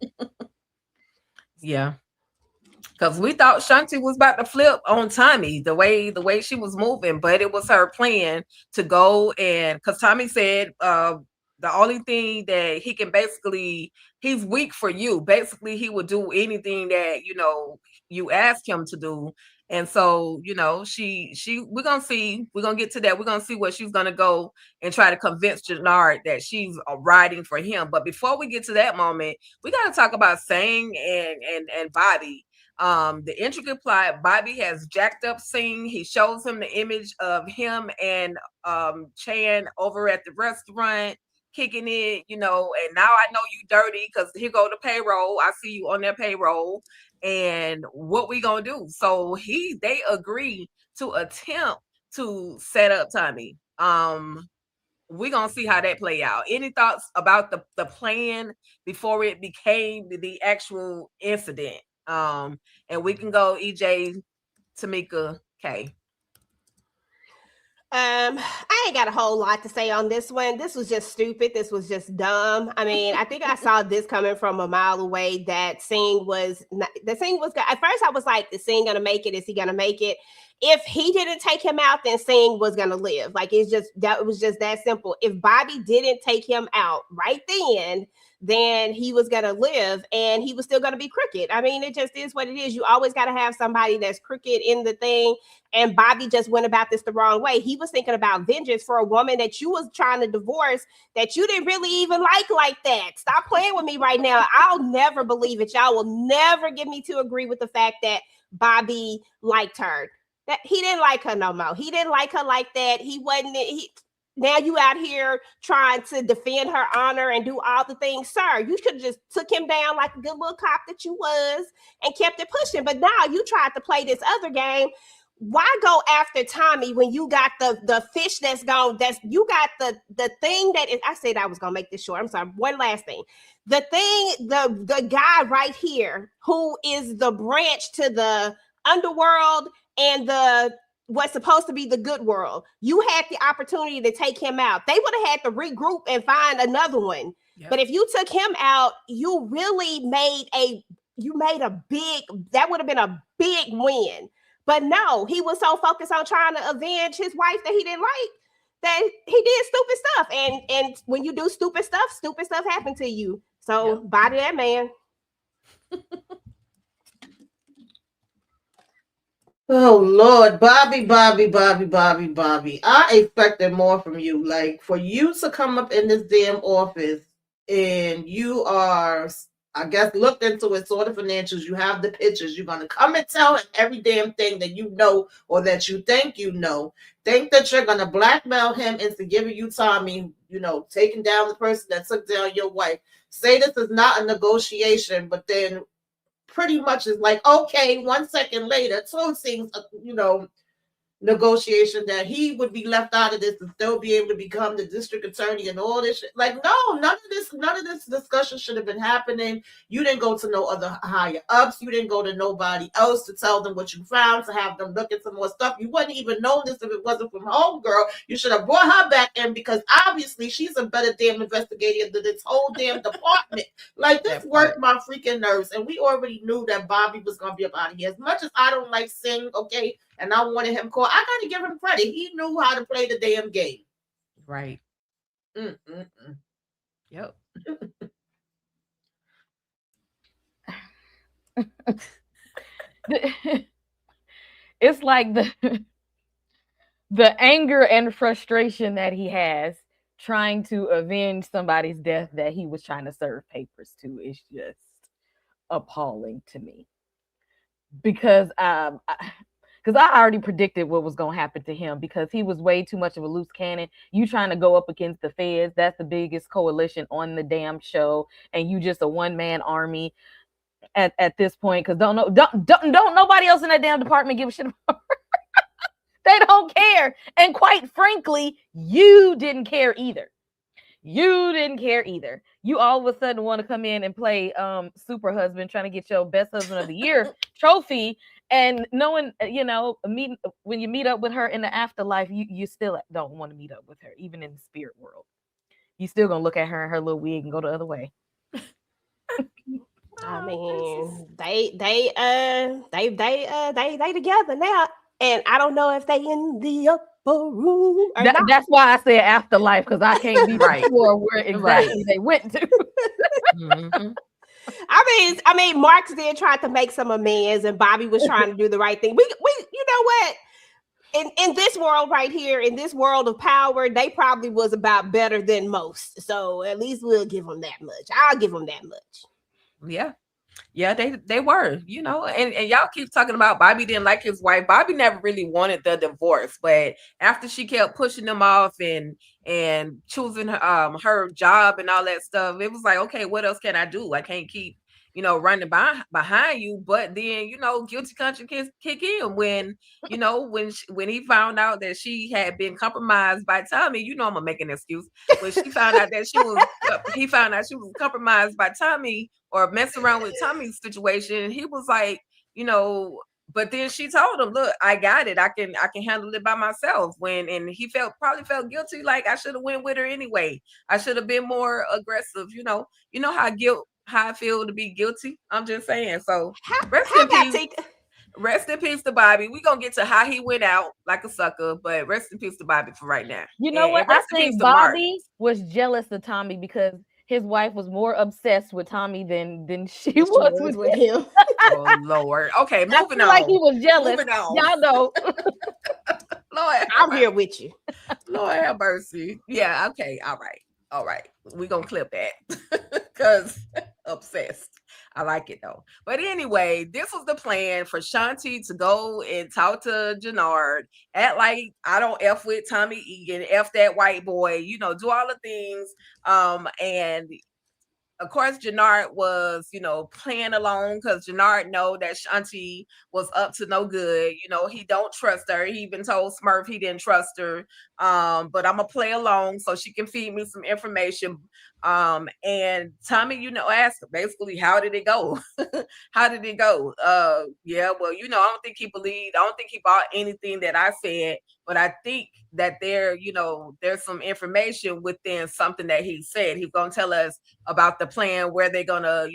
[SPEAKER 3] Yeah. Because we thought Shanti was about to flip on Tommy the way she was moving, but it was her plan to go, and because Tommy said the only thing that he can he's weak for you. Basically, he would do anything that you ask him to do. And so, we're gonna get to that. We're gonna see where she's gonna go and try to convince Jannard that she's riding for him. But before we get to that moment, we gotta talk about Sang and Bobby. The intricate plot. Bobby has jacked up Singh. He shows him the image of him and Chan over at the restaurant kicking it, and now I know you dirty because here go the payroll. I see you on their payroll, and what we gonna do? So they agree to attempt to set up Tommy. We're gonna see how that play out. Any thoughts about the plan before it became the actual incident? And we can go EJ, Tamika, K.
[SPEAKER 4] I ain't got a whole lot to say on this one. This was just stupid. This was just dumb. I mean, I think I saw this coming from a mile away that Singh was at first I was like, is Singh gonna make it? Is he gonna make it? If he didn't take him out, then Singh was gonna live. Like, it was just that simple. If Bobby didn't take him out right then he was going to live and he was still going to be crooked. I mean, it just is what it is. You always got to have somebody that's crooked in the thing. And Bobby just went about this the wrong way. He was thinking about vengeance for a woman that you was trying to divorce that you didn't really even like that. Stop playing with me right now. I'll never believe it. Y'all will never get me to agree with the fact that Bobby liked her. That he didn't like her no more. He didn't like her like that. Now you out here trying to defend her honor and do all the things. Sir, you should have just took him down like a good little cop that you was and kept it pushing. But now you tried to play this other game. Why go after Tommy when you got the fish that's gone? You got the thing that is. I said I was gonna make this short. I'm sorry. One last thing. The thing, the guy right here who is the branch to the underworld and what's supposed to be the good world. You had the opportunity to take him out. They would have had to regroup and find another one. Yep. But if you took him out, you really that would have been a big win. But no, he was so focused on trying to avenge his wife that he didn't like that he did stupid stuff. And when you do stupid stuff happens to you. So body that man.
[SPEAKER 5] Oh Lord, Bobby. I expected more from you. Like, for you to come up in this damn office and you are, I guess, looked into it, sort of financials, you have the pictures, you're gonna come and tell him every damn thing that you know or that you think you know. Think that you're gonna blackmail him into giving you Tommy, taking down the person that took down your wife. Say this is not a negotiation, but then pretty much is like, okay, 1 second later, two things, negotiation that he would be left out of this and still be able to become the district attorney and all this shit. Like, no, none of this discussion should have been happening. You didn't go to no other higher ups. You didn't go to nobody else to tell them what you found, to have them look at some more stuff. You wouldn't even know this if it wasn't from homegirl. You should have brought her back in, because obviously she's a better damn investigator than this whole damn department. Like, this worked my freaking nerves, and we already knew that Bobby was gonna be up out of here. As much as I don't like Singh, okay, and I wanted him called, I gotta give him credit. He knew how to play the damn game.
[SPEAKER 3] Right. Yep.
[SPEAKER 6] It's like the anger and frustration that he has trying to avenge somebody's death that he was trying to serve papers to is just appalling to me. Because I already predicted what was going to happen to him, because he was way too much of a loose cannon. You trying to go up against the feds, that's the biggest coalition on the damn show, and you just a one-man army at this point, because don't nobody else in that damn department give a shit about her. They don't care. And quite frankly, you didn't care either. You didn't care either. You all of a sudden want to come in and play super husband, trying to get your best husband of the year trophy, and knowing, when you meet up with her in the afterlife, you still don't want to meet up with her, even in the spirit world. You still gonna look at her in her little wig and go the other way.
[SPEAKER 4] I mean, they together now, and I don't know if they in the upper room or not.
[SPEAKER 6] That's why I said afterlife, because I can't be sure where exactly they went to.
[SPEAKER 3] Mm-hmm.
[SPEAKER 4] I mean, Marks did try to make some amends, and Bobby was trying to do the right thing. We, you know what? In this world right here, in this world of power, they probably was about better than most. So at least we'll give them that much. I'll give them that much.
[SPEAKER 3] Yeah, they were, and y'all keep talking about Bobby didn't like his wife. Bobby never really wanted the divorce, but after she kept pushing him off and choosing her job and all that stuff, it was like, okay, what else can I do? I can't keep running behind you. But then guilty conscience kick in when when he found out that she had been compromised by Tommy. I'm gonna make an excuse. When she found out that he found out she was compromised by Tommy, or messing around with Tommy's situation, he was like, but then she told him, look, I got it. I can handle it by myself. And he probably felt guilty. Like, I should have went with her anyway. I should have been more aggressive. How I feel to be guilty. I'm just saying. So rest in peace to Bobby. We're gonna get to how he went out like a sucker, but rest in peace to Bobby for right now.
[SPEAKER 6] You know what? I think Bobby was jealous of Tommy because his wife was more obsessed with Tommy than she was with him.
[SPEAKER 3] Oh Lord. Okay, moving on.
[SPEAKER 6] Like he was jealous. Y'all know.
[SPEAKER 3] Lord,
[SPEAKER 4] I'm here with you.
[SPEAKER 3] Lord have mercy. Yeah. Okay. All right. We're gonna clip that because obsessed. I like it though. But anyway, this was the plan for Shanti to go and talk to Jannard, act like I don't F with Tommy Egan, F that white boy, do all the things. And of course, Jannard was, playing along because Jannard know that Shanti was up to no good. He don't trust her. He even told Smurf he didn't trust her. But I'm gonna play along so she can feed me some information. And Tommy, asked basically, how did it go? How did it go? Yeah, well, I don't think he believed. I don't think he bought anything that I said. But I think that there's some information within something that he said. He's gonna tell us about the plan, where they're gonna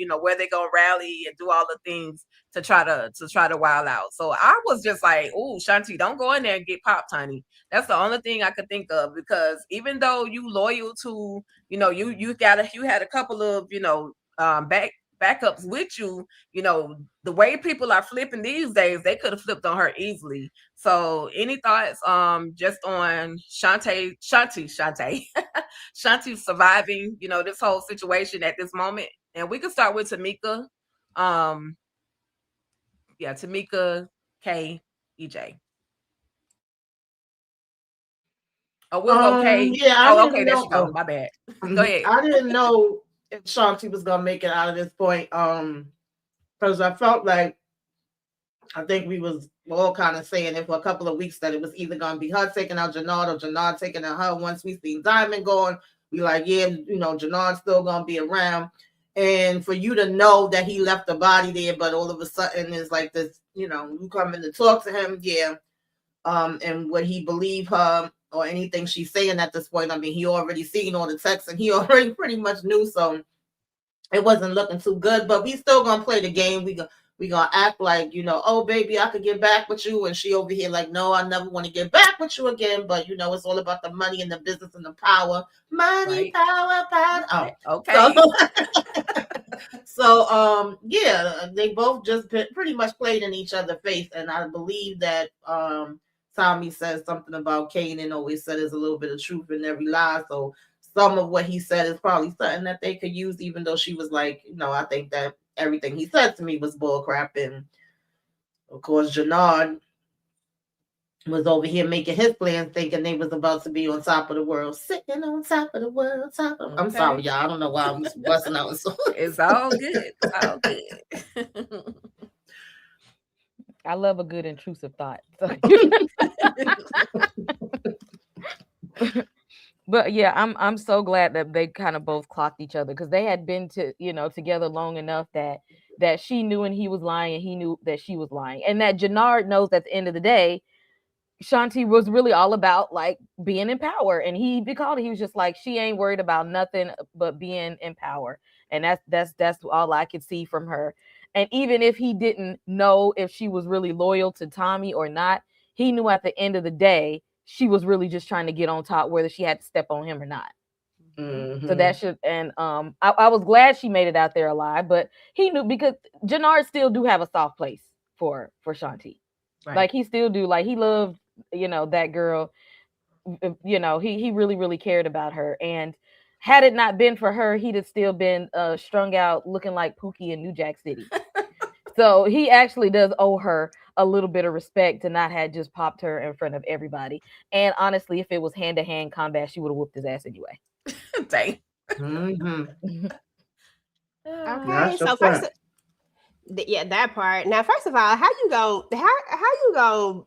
[SPEAKER 3] rally and do all the things to try to wild out. So I was just like, oh, Shanti, don't go in there and get popped, honey. That's the only thing I could think of, because even though you loyal to, you had a couple of, backups with you, the way people are flipping these days, they could have flipped on her easily. So any thoughts just on Shanti surviving, this whole situation at this moment? And we can start with Tamika. Tamika, K, EJ. Oh, we'll go K.
[SPEAKER 5] Yeah,
[SPEAKER 3] okay, there she go. My bad. Go ahead.
[SPEAKER 5] I didn't know if Shanti was gonna make it out of this point. Because I felt like, I think we was all kind of saying it for a couple of weeks that it was either gonna be her taking out Jannard or Jannard taking out her. Once we seen Diamond going, we like, yeah, you know, Jannard's still gonna be around. And for you to know that he left the body there, but all of a sudden it's like this, you know, you come in to talk to him, yeah. And would he believe her or anything she's saying at this point? I mean, he already seen all the texts and he already pretty much knew, so it wasn't looking too good. But we still gonna play the game. We gonna act like, you know, oh baby, I could get back with you, and she over here like, no, I never want to get back with you again. But you know, it's all about the money and the business and the power, money,
[SPEAKER 3] Right.
[SPEAKER 5] power, power. Oh,
[SPEAKER 3] Okay.
[SPEAKER 5] so yeah, they both just pretty much played in each other's face, and I believe that Tommy says something about Kanan always said there's a little bit of truth in every lie. So some of what he said is probably something that they could use, even though she was like, you know, I think that everything he said to me was bullcrap. And of course, Jannard was over here making his plans, thinking they was about to be on top of the world, sitting on top of the world, I'm sorry, y'all. I don't know why I was busting out a song.
[SPEAKER 3] It's all good. It's all good.
[SPEAKER 6] I love a good intrusive thought. But yeah, I'm so glad that they kind of both clocked each other, because they had been together long enough that she knew when he was lying and he knew that she was lying, and that Jannard knows at the end of the day Shanti was really all about like being in power, and he was just like, she ain't worried about nothing but being in power, and that's all I could see from her. And even if he didn't know if she was really loyal to Tommy or not, he knew at the end of the day she was really just trying to get on top, whether she had to step on him or not.
[SPEAKER 5] Mm-hmm.
[SPEAKER 6] So that should, and I was glad she made it out there alive, but he knew, because Jannard still do have a soft place for Shanti. Right. Like he still do, like he loved, that girl, he really, really cared about her. And had it not been for her, he'd have still been strung out looking like Pookie in New Jack City. So he actually does owe her a little bit of respect to not have just popped her in front of everybody. And honestly, if it was hand-to-hand combat, she would have whooped his ass anyway.
[SPEAKER 3] Dang.
[SPEAKER 5] Mm-hmm.
[SPEAKER 4] Okay, so first, that part. Now, first of all, how you gonna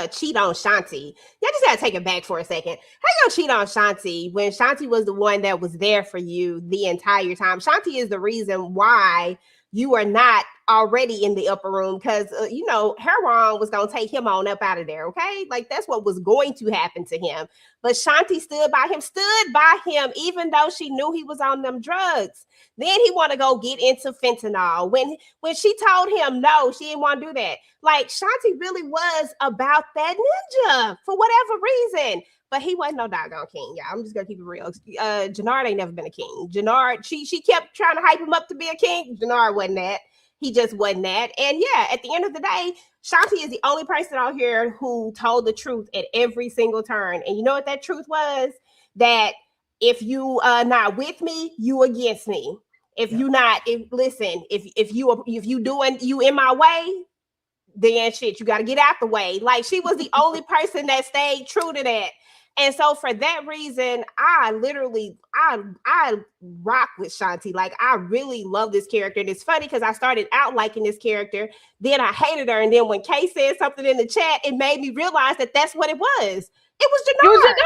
[SPEAKER 4] cheat on Shanti? Y'all just gotta take it back for a second. How you gonna cheat on Shanti when Shanti was the one that was there for you the entire time? Shanti is the reason why you are not already in the upper room, because Heron was gonna take him on up out of there. Okay, like that's what was going to happen to him. But Shanti stood by him, even though she knew he was on them drugs. Then he want to go get into fentanyl. When she told him no, she didn't want to do that. Like Shanti really was about that ninja for whatever reason. But he wasn't no doggone king, y'all. I'm just gonna keep it real. Jannard ain't never been a king. Jannard, she kept trying to hype him up to be a king. Jannard wasn't that. He just wasn't that. And yeah, at the end of the day, Shanti is the only person out here who told the truth at every single turn. And you know what that truth was? That if you not with me, you against me. If you not, if you doing you in my way, then shit, you got to get out the way. Like she was the only person that stayed true to that. And so for that reason, I rock with Shanti. Like I really love this character. And it's funny because I started out liking this character, then I hated her. And then when Kay said something in the chat, it made me realize that that's what it was. It was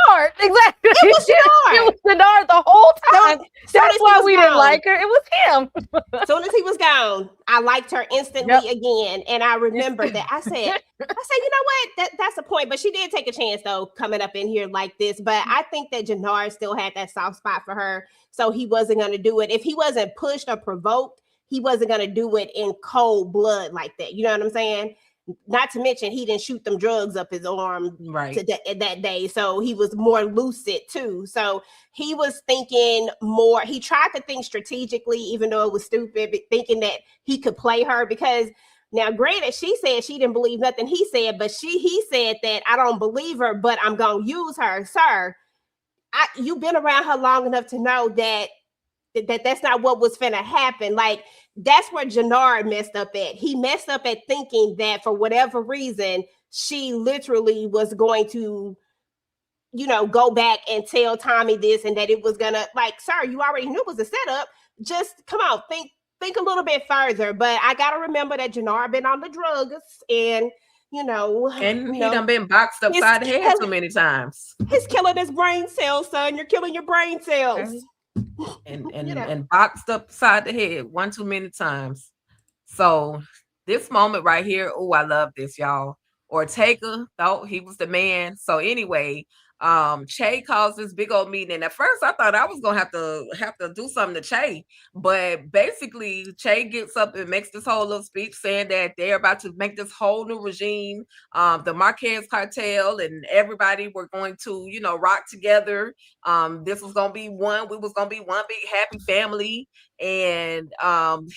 [SPEAKER 4] Jannard.
[SPEAKER 6] Exactly.
[SPEAKER 4] It was Jannard.
[SPEAKER 6] It was Jannard the whole time. That's why we didn't like her. It was him.
[SPEAKER 4] As soon as he was gone, I liked her instantly again. And I remembered that. I said, you know what? That's a point. But she did take a chance, though, coming up in here like this. But I think that Jannard still had that soft spot for her. So he wasn't going to do it. If he wasn't pushed or provoked, he wasn't going to do it in cold blood like that. You know what I'm saying? Not to mention, he didn't shoot them drugs up his arm that day. So he was more lucid too. So he was thinking more. He tried to think strategically, even though it was stupid, thinking that he could play her. Because now, granted, she said she didn't believe nothing he said, but he said that I don't believe her, but I'm going to use her. Sir, you've been around her long enough to know that that's not what was finna happen. Like, that's where Jannard messed up at. He messed up at thinking that for whatever reason, she literally was going to, go back and tell Tommy this, and that it was gonna, like, sir, you already knew it was a setup. Just come on, think a little bit further. But I gotta remember that Jannard been on the drugs, and you know,
[SPEAKER 3] And he done been boxed upside the head too many times.
[SPEAKER 4] He's killing his brain cells, son. You're killing your brain cells.
[SPEAKER 3] Okay. And boxed upside the head one too many times. So this moment right here, oh, I love this, y'all. Ortega thought he was the man. So anyway, Che calls this big old meeting. And at first I thought I was gonna have to do something to Che. But basically, Che gets up and makes this whole little speech saying that they're about to make this whole new regime. The Marquez cartel and everybody were going to, rock together. This was gonna be one, we was gonna be one big happy family. And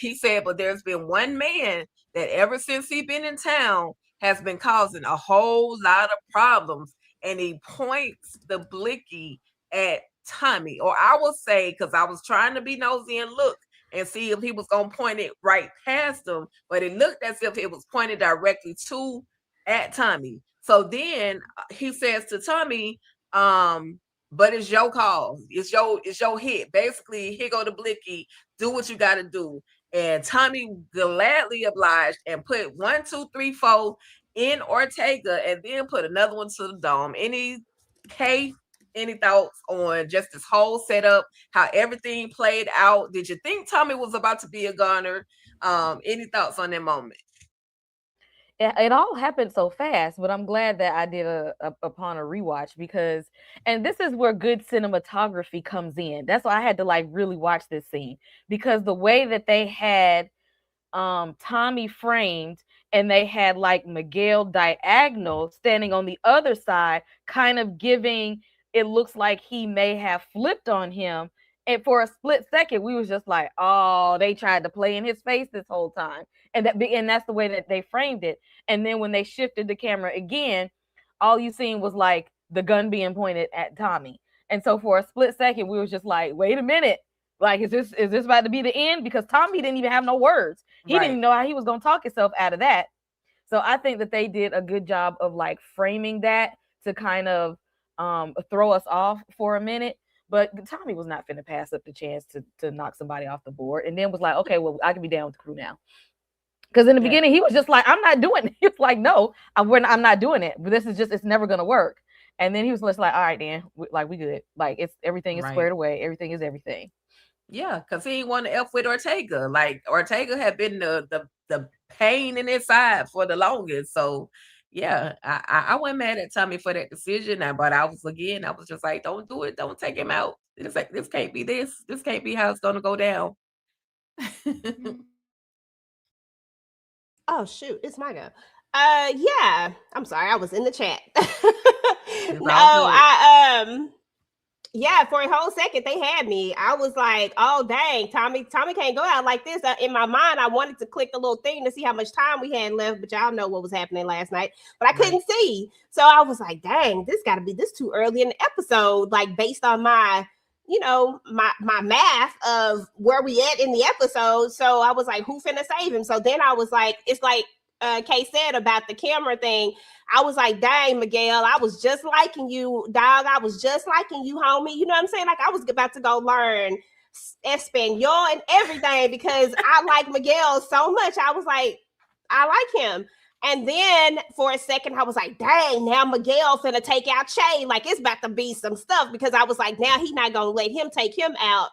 [SPEAKER 3] he said, but there's been one man that ever since he been in town has been causing a whole lot of problems. And he points the blicky at Tommy, or I will say, because I was trying to be nosy and look and see if he was going to point it right past him, but it looked as if it was pointed directly at Tommy. So then he says to Tommy, but it's your call. It's your hit. Basically, here go the blicky. Do what you got to do. And Tommy gladly obliged and put 1, 2, 3, 4 in Ortega, and then put another one to the dome. Any thoughts on just this whole setup, how everything played out? Did you think Tommy was about to be a goner? Any thoughts on that moment?
[SPEAKER 6] It all happened so fast, but I'm glad that I did upon a rewatch, because, and this is where good cinematography comes in. That's why I had to really watch this scene, because the way that they had Tommy framed, and they had Miguel diagonal standing on the other side, kind of giving, it looks like he may have flipped on him. And for a split second, we was just like, oh, they tried to play in his face this whole time. And that's the way that they framed it. And then when they shifted the camera again, all you seen was the gun being pointed at Tommy. And so for a split second, we was just like, wait a minute. Is this about to be the end? Because Tommy didn't even have no words. He didn't even know how he was going to talk himself out of that. So I think that they did a good job of framing that to kind of throw us off for a minute. But Tommy was not finna pass up the chance to knock somebody off the board, and then was like, okay, well, I can be down with the crew now. Because in the beginning, he was just like, I'm not doing it. He was like, no, I'm not doing it. But this is just, it's never going to work. And then he was just like, all right, Dan, we good. Everything is squared away. Everything is everything.
[SPEAKER 3] Yeah, because he didn't want to F with Ortega. Ortega had been the pain in his side for the longest. So yeah, I wasn't mad at Tommy for that decision. But I was just like, don't do it. Don't take him out. It's like, this can't be this. This can't be how it's going to go down.
[SPEAKER 4] Oh shoot, it's my go. Yeah, I'm sorry, I was in the chat. Yeah, for a whole second they had me. I was like, oh dang, Tommy can't go out like this. In my mind, I wanted to click the little thing to see how much time we had left, but y'all know what was happening last night. But I couldn't see, so I was like, dang, this got to be this too early in the episode, based on my my math of where we at in the episode. So I was like, who finna save him? So then I was like, it's like Kay said about the camera thing. I was like, dang, Miguel, I was just liking you, dog. I was just liking you, homie. You know what I'm saying? I was about to go learn Espanol and everything because I like Miguel so much. I was like, I like him. And then for a second, I was like, dang, now Miguel finna take out Che. It's about to be some stuff, because I was like, now he not gonna let him take him out.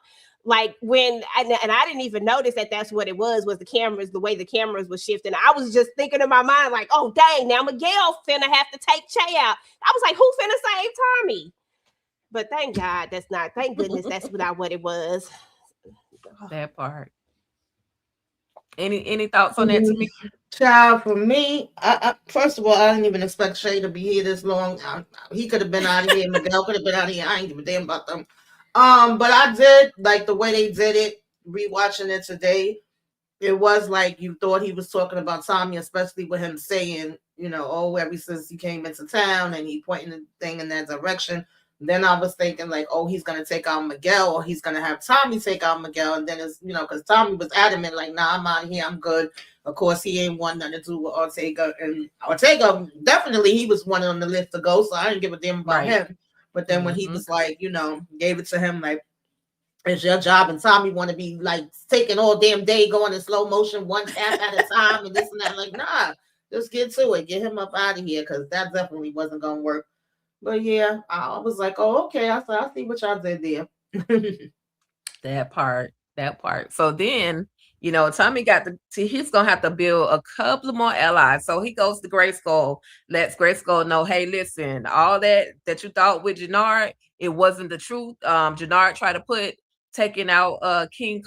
[SPEAKER 4] I didn't even notice that that's what it was the cameras, the way the cameras were shifting. I was just thinking in my mind, oh, dang, now Miguel finna have to take Che out. I was like, who finna save Tommy? But thank goodness that's not what it was.
[SPEAKER 3] That part. Any thoughts on that to me?
[SPEAKER 5] Child, for me, I first of all, I didn't even expect Shay to be here this long. He could have been out of here. Miguel could have been out of here. I ain't give a damn about them. But I did like the way they did it, rewatching it today. It was like you thought he was talking about Tommy, especially with him saying, oh, ever since he came into town and he pointing the thing in that direction. Then I was thinking oh, he's going to take out Miguel, or he's going to have Tommy take out Miguel. And then it's, because Tommy was adamant, nah, I'm out of here. I'm good. Of course, he ain't want nothing to do with Ortega. And Ortega, definitely, he was one on the list to go. So I didn't give a damn about him. But then when he was gave it to him, it's your job. And Tommy want to be taking all damn day, going in slow motion, one tap at a time and this and that. Nah, Just get to it. Get him up out of here because that definitely wasn't gonna work. But yeah, I was like, oh, okay. I said, I see what y'all did there.
[SPEAKER 3] That part, that part. So then, you know, Tommy got to see he's gonna have to build a couple more allies. So he goes to Grayskull, lets Grayskull know, hey, listen, all that you thought with Jannard, it wasn't the truth. Jannard tried to put taking out King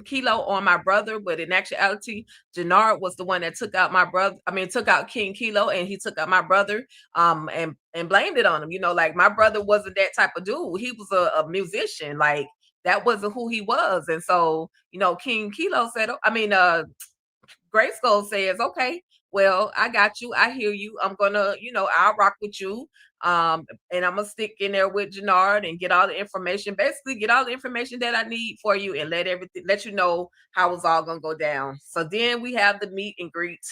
[SPEAKER 3] Kilo on my brother, but in actuality, Jannard was the one that took out my brother. I mean, took out King Kilo, and he took out my brother, and blamed it on him. You know, like my brother wasn't that type of dude. He was a musician, like that wasn't who he was. And so, you know, King Kilo said, Grayskull says, okay, well, I got you. I hear you. I'm gonna, you know, I'll rock with you. And I'm gonna stick in there with Jannard and get all the information, basically get all the information that I need for you and let you know how it's all gonna go down. So then we have the meet and greet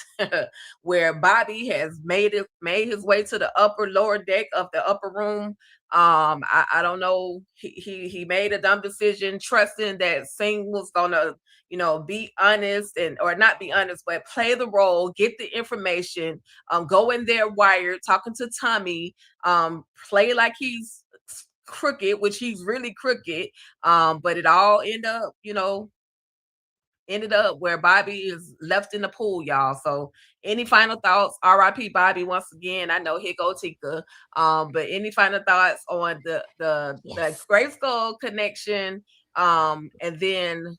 [SPEAKER 3] where Bobby has made his way to the lower deck of the upper room. I don't know. He made a dumb decision, trusting that Singh was gonna, you know, be honest or not be honest, but play the role, get the information, go in there wired, talking to Tommy, play like he's crooked, which he's really crooked. But it all ended up where Bobby is left in the pool, y'all. So any final thoughts? RIP Bobby once again. I know here go Tika. But any final thoughts on the Grayskull connection? And then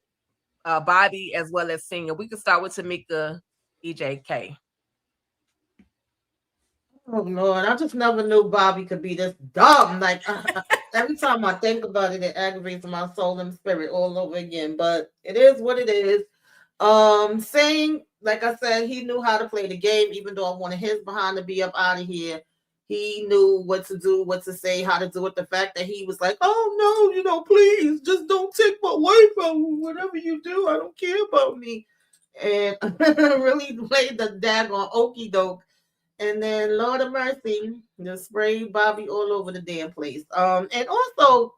[SPEAKER 3] Bobby as well as Singer. We could start with Tamika EJK.
[SPEAKER 5] Oh Lord, I just never knew Bobby could be this dumb. Like every time I think about it, it aggravates my soul and spirit all over again. But it is what it is. Saying, like I said, he knew how to play the game, even though I wanted his behind to be up out of here. He knew what to do, what to say, how to do it. The fact that he was like, oh no, you know, please just don't take my wife out. Whatever you do, I don't care about me. And really laid the daggone okey doke. And then Lord of Mercy just sprayed Bobby all over the damn place. And also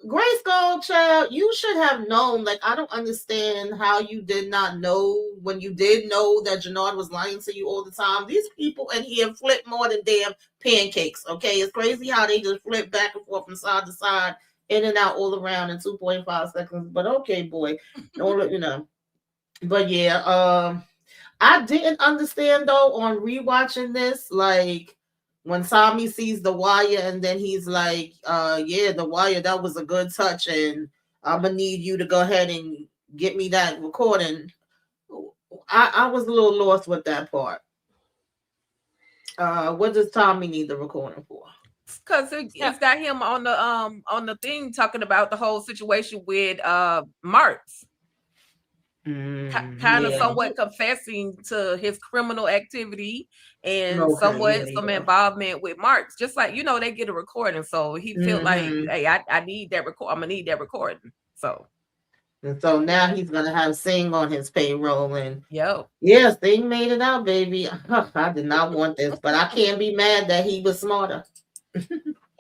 [SPEAKER 5] Grayskull, child, you should have known. Like, I don't understand how you did not know when you did know that Jannard was lying to you all the time. These people in here flip more than damn pancakes, okay? It's crazy how they just flip back and forth from side to side, in and out all around in 2.5 seconds. But okay, boy. Don't you know. But yeah, I didn't understand though on rewatching this, like when Tommy sees the wire and then he's like, yeah, the wire, that was a good touch, and I'm gonna need you to go ahead and get me that recording. I was a little lost with that part. What does Tommy need the recording for?
[SPEAKER 3] Because it's got him on the thing talking about the whole situation with Marks. Kind of somewhat confessing to his criminal activity and somewhat some involvement with Marks. Just like, you know, they get a recording. So he felt like, hey, I need that record. I'm gonna need that recording.
[SPEAKER 5] And so now he's gonna have Sing on his payroll, and
[SPEAKER 3] yeah,
[SPEAKER 5] Sing made it out, baby. I did not want this, but I can't be mad that he was smarter.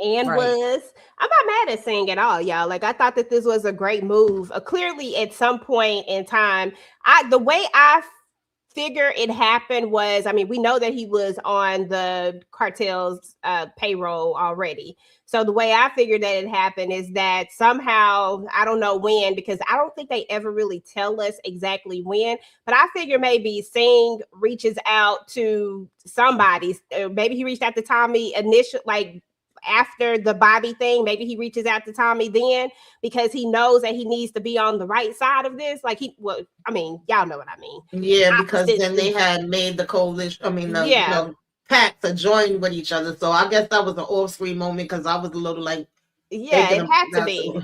[SPEAKER 4] I'm not mad at Sing at all, y'all. Like, I thought that this was a great move. Clearly, at some point in time, the way I figure it happened was, I mean, we know that he was on the cartel's payroll already. So the way I figured that it happened is that somehow, I don't know when, because I don't think they ever really tell us exactly when, but I figure maybe Sing reaches out to somebody. Maybe he reached out to Tommy after the Bobby thing. Maybe he reaches out to Tommy then because he knows that he needs to be on the right side of this. Like I mean, y'all know what I mean.
[SPEAKER 5] Yeah, because then they had made the coalition. I mean, pact to join with each other. So I guess that was an off-screen moment because I was a little like,
[SPEAKER 4] it had to be.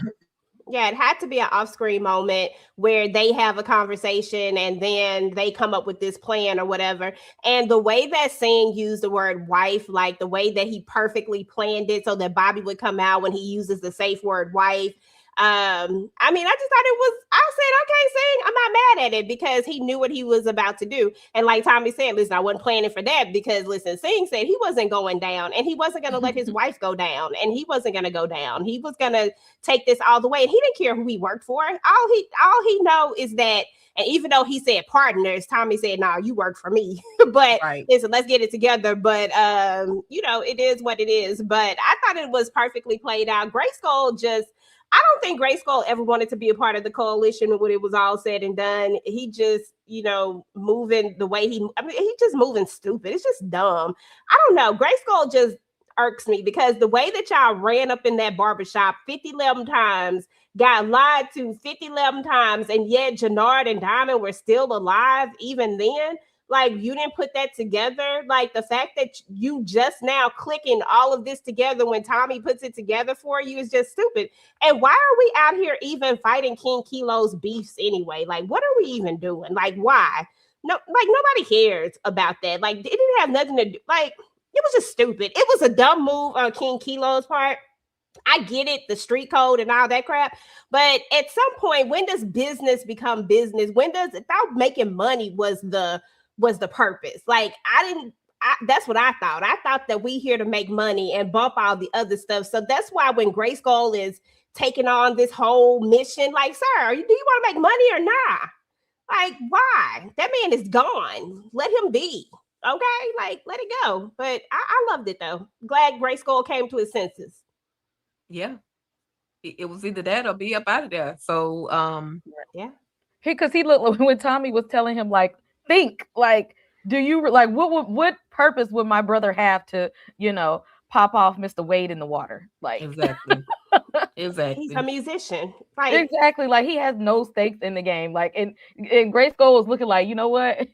[SPEAKER 4] Yeah, it had to be an off-screen moment where they have a conversation and then they come up with this plan or whatever. And the way that Singh used the word wife, like the way that he perfectly planned it so that Bobby would come out when he uses the safe word wife, I mean, I just thought it was, I said, okay, Sing, I'm not mad at it because he knew what he was about to do. And like Tommy said, listen, I wasn't planning for that because listen, Sing said he wasn't going down and he wasn't going to let his wife go down and he wasn't going to go down. He was going to take this all the way. And he didn't care who he worked for. All he know is that, and even though he said partners, Tommy said, "Nah, you work for me." But listen, let's get it together. But you know, it is what it is. But I thought it was perfectly played out. Grayskull just, I don't think Grayskull ever wanted to be a part of the coalition when it was all said and done. He just, you know, moving the way he just moving stupid. It's just dumb. I don't know. Grayskull just irks me because the way that y'all ran up in that barbershop 50-11 times, got lied to 50-11 times, and yet Jannard and Diamond were still alive even then. Like, you didn't put that together. Like, the fact that you just now clicking all of this together when Tommy puts it together for you is just stupid. And why are we out here even fighting King Kilo's beefs anyway? Like, what are we even doing? Like, why? No, like, nobody cares about that. Like, it didn't have nothing to do. Like, it was just stupid. It was a dumb move on King Kilo's part. I get it, the street code and all that crap. But at some point, when does business become business? When does it, thought making money was the purpose? Like, that's what I thought. I thought that we here to make money and bump all the other stuff. So that's why when Grayskull is taking on this whole mission, like, sir, do you want to make money or not? Like, why? That man is gone. Let him be. Okay, like, let it go. But I loved it though. Glad Grayskull came to his senses.
[SPEAKER 3] Yeah, it was either that or be up out of there. So
[SPEAKER 4] yeah,
[SPEAKER 6] because he looked when Tommy was telling him, like, think, like, do you like what purpose would my brother have to, you know, pop off Mr. Wade in the water? Like,
[SPEAKER 3] exactly.
[SPEAKER 4] He's a musician. Like,
[SPEAKER 6] exactly. Like, he has no stakes in the game. Like, and Grayskull was looking like, you know what?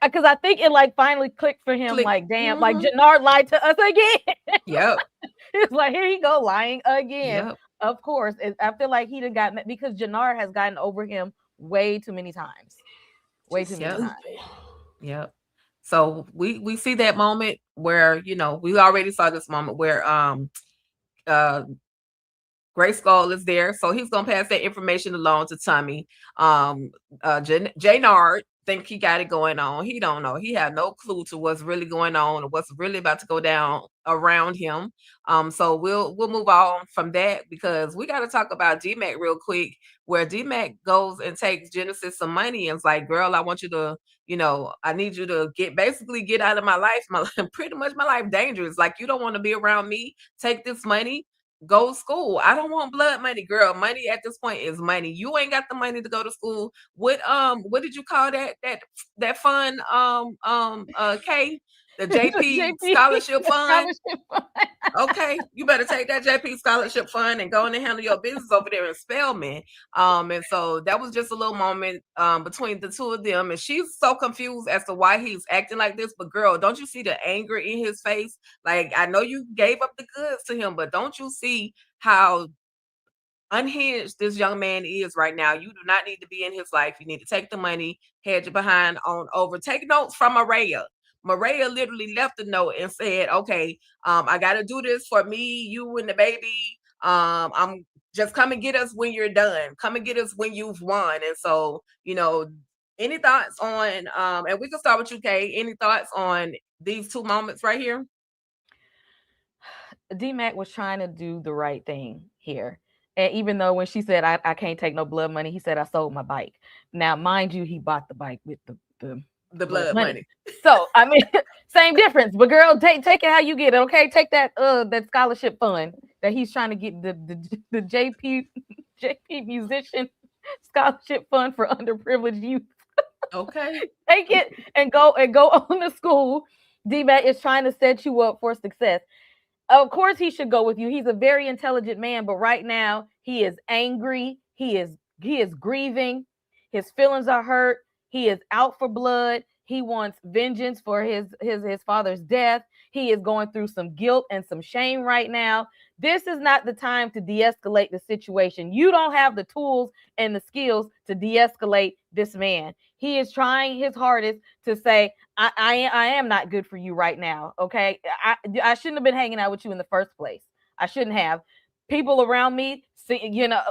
[SPEAKER 6] Because I think it like finally clicked for him. Like, damn, like Jannard lied to us again.
[SPEAKER 3] Yep.
[SPEAKER 6] It's like, here you go, lying again.
[SPEAKER 3] Yep.
[SPEAKER 6] Of course. I feel like he done gotten, because Jannard has gotten over him way too many times. Way too many times.
[SPEAKER 3] Yep. So we see that moment where, you know, we already saw this moment where Grayskull is there, so he's gonna pass that information along to Tommy. Jannard think he got it going on. He don't know. He had no clue to what's really going on or what's really about to go down around him. So we'll move on from that because we got to talk about D-Mac real quick, where D-Mac goes and takes Genesis some money and it's like, girl, I want you to, you know, I need you to get out of my life. Pretty much my life dangerous. Like, you don't want to be around me. Take this money. Go to school. I don't want blood money, girl. Money at this point is money. You ain't got the money to go to school. What did you call that fund? K, the JP scholarship fund. Okay, you better take that JP scholarship fund and go in and handle your business over there in Spelman. And so that was just a little moment between the two of them, and she's so confused as to why he's acting like this. But girl, don't you see the anger in his face? Like, I know you gave up the goods to him, but don't you see how unhinged this young man is right now? You do not need to be in his life. You need to take the money, head your behind on over. Take notes from Araya. Maria literally left a note and said, okay, I got to do this for me, you, and the baby. I'm just come and get us when you're done. Come and get us when you've won. And so, you know, any thoughts on, and we can start with you, Kay. Any thoughts on these two moments right here?
[SPEAKER 6] D-Mac was trying to do the right thing here. And even though when she said, I can't take no blood money, he said, I sold my bike. Now, mind you, he bought the bike with the blood money. So, I mean, same difference. But girl, take it how you get it, okay? Take that scholarship fund that he's trying to get, the JP musician scholarship fund for underprivileged youth.
[SPEAKER 3] Okay.
[SPEAKER 6] Take it and go on to school. D-Mac is trying to set you up for success. Of course he should go with you. He's a very intelligent man, but right now he is angry. He is grieving. His feelings are hurt. He is out for blood. He wants vengeance for his father's death. He is going through some guilt and some shame right now. This is not the time to de-escalate the situation. You don't have the tools and the skills to de-escalate this man. He is trying his hardest to say, I am not good for you right now. Okay. I shouldn't have been hanging out with you in the first place. I shouldn't have. People around me, see, you know,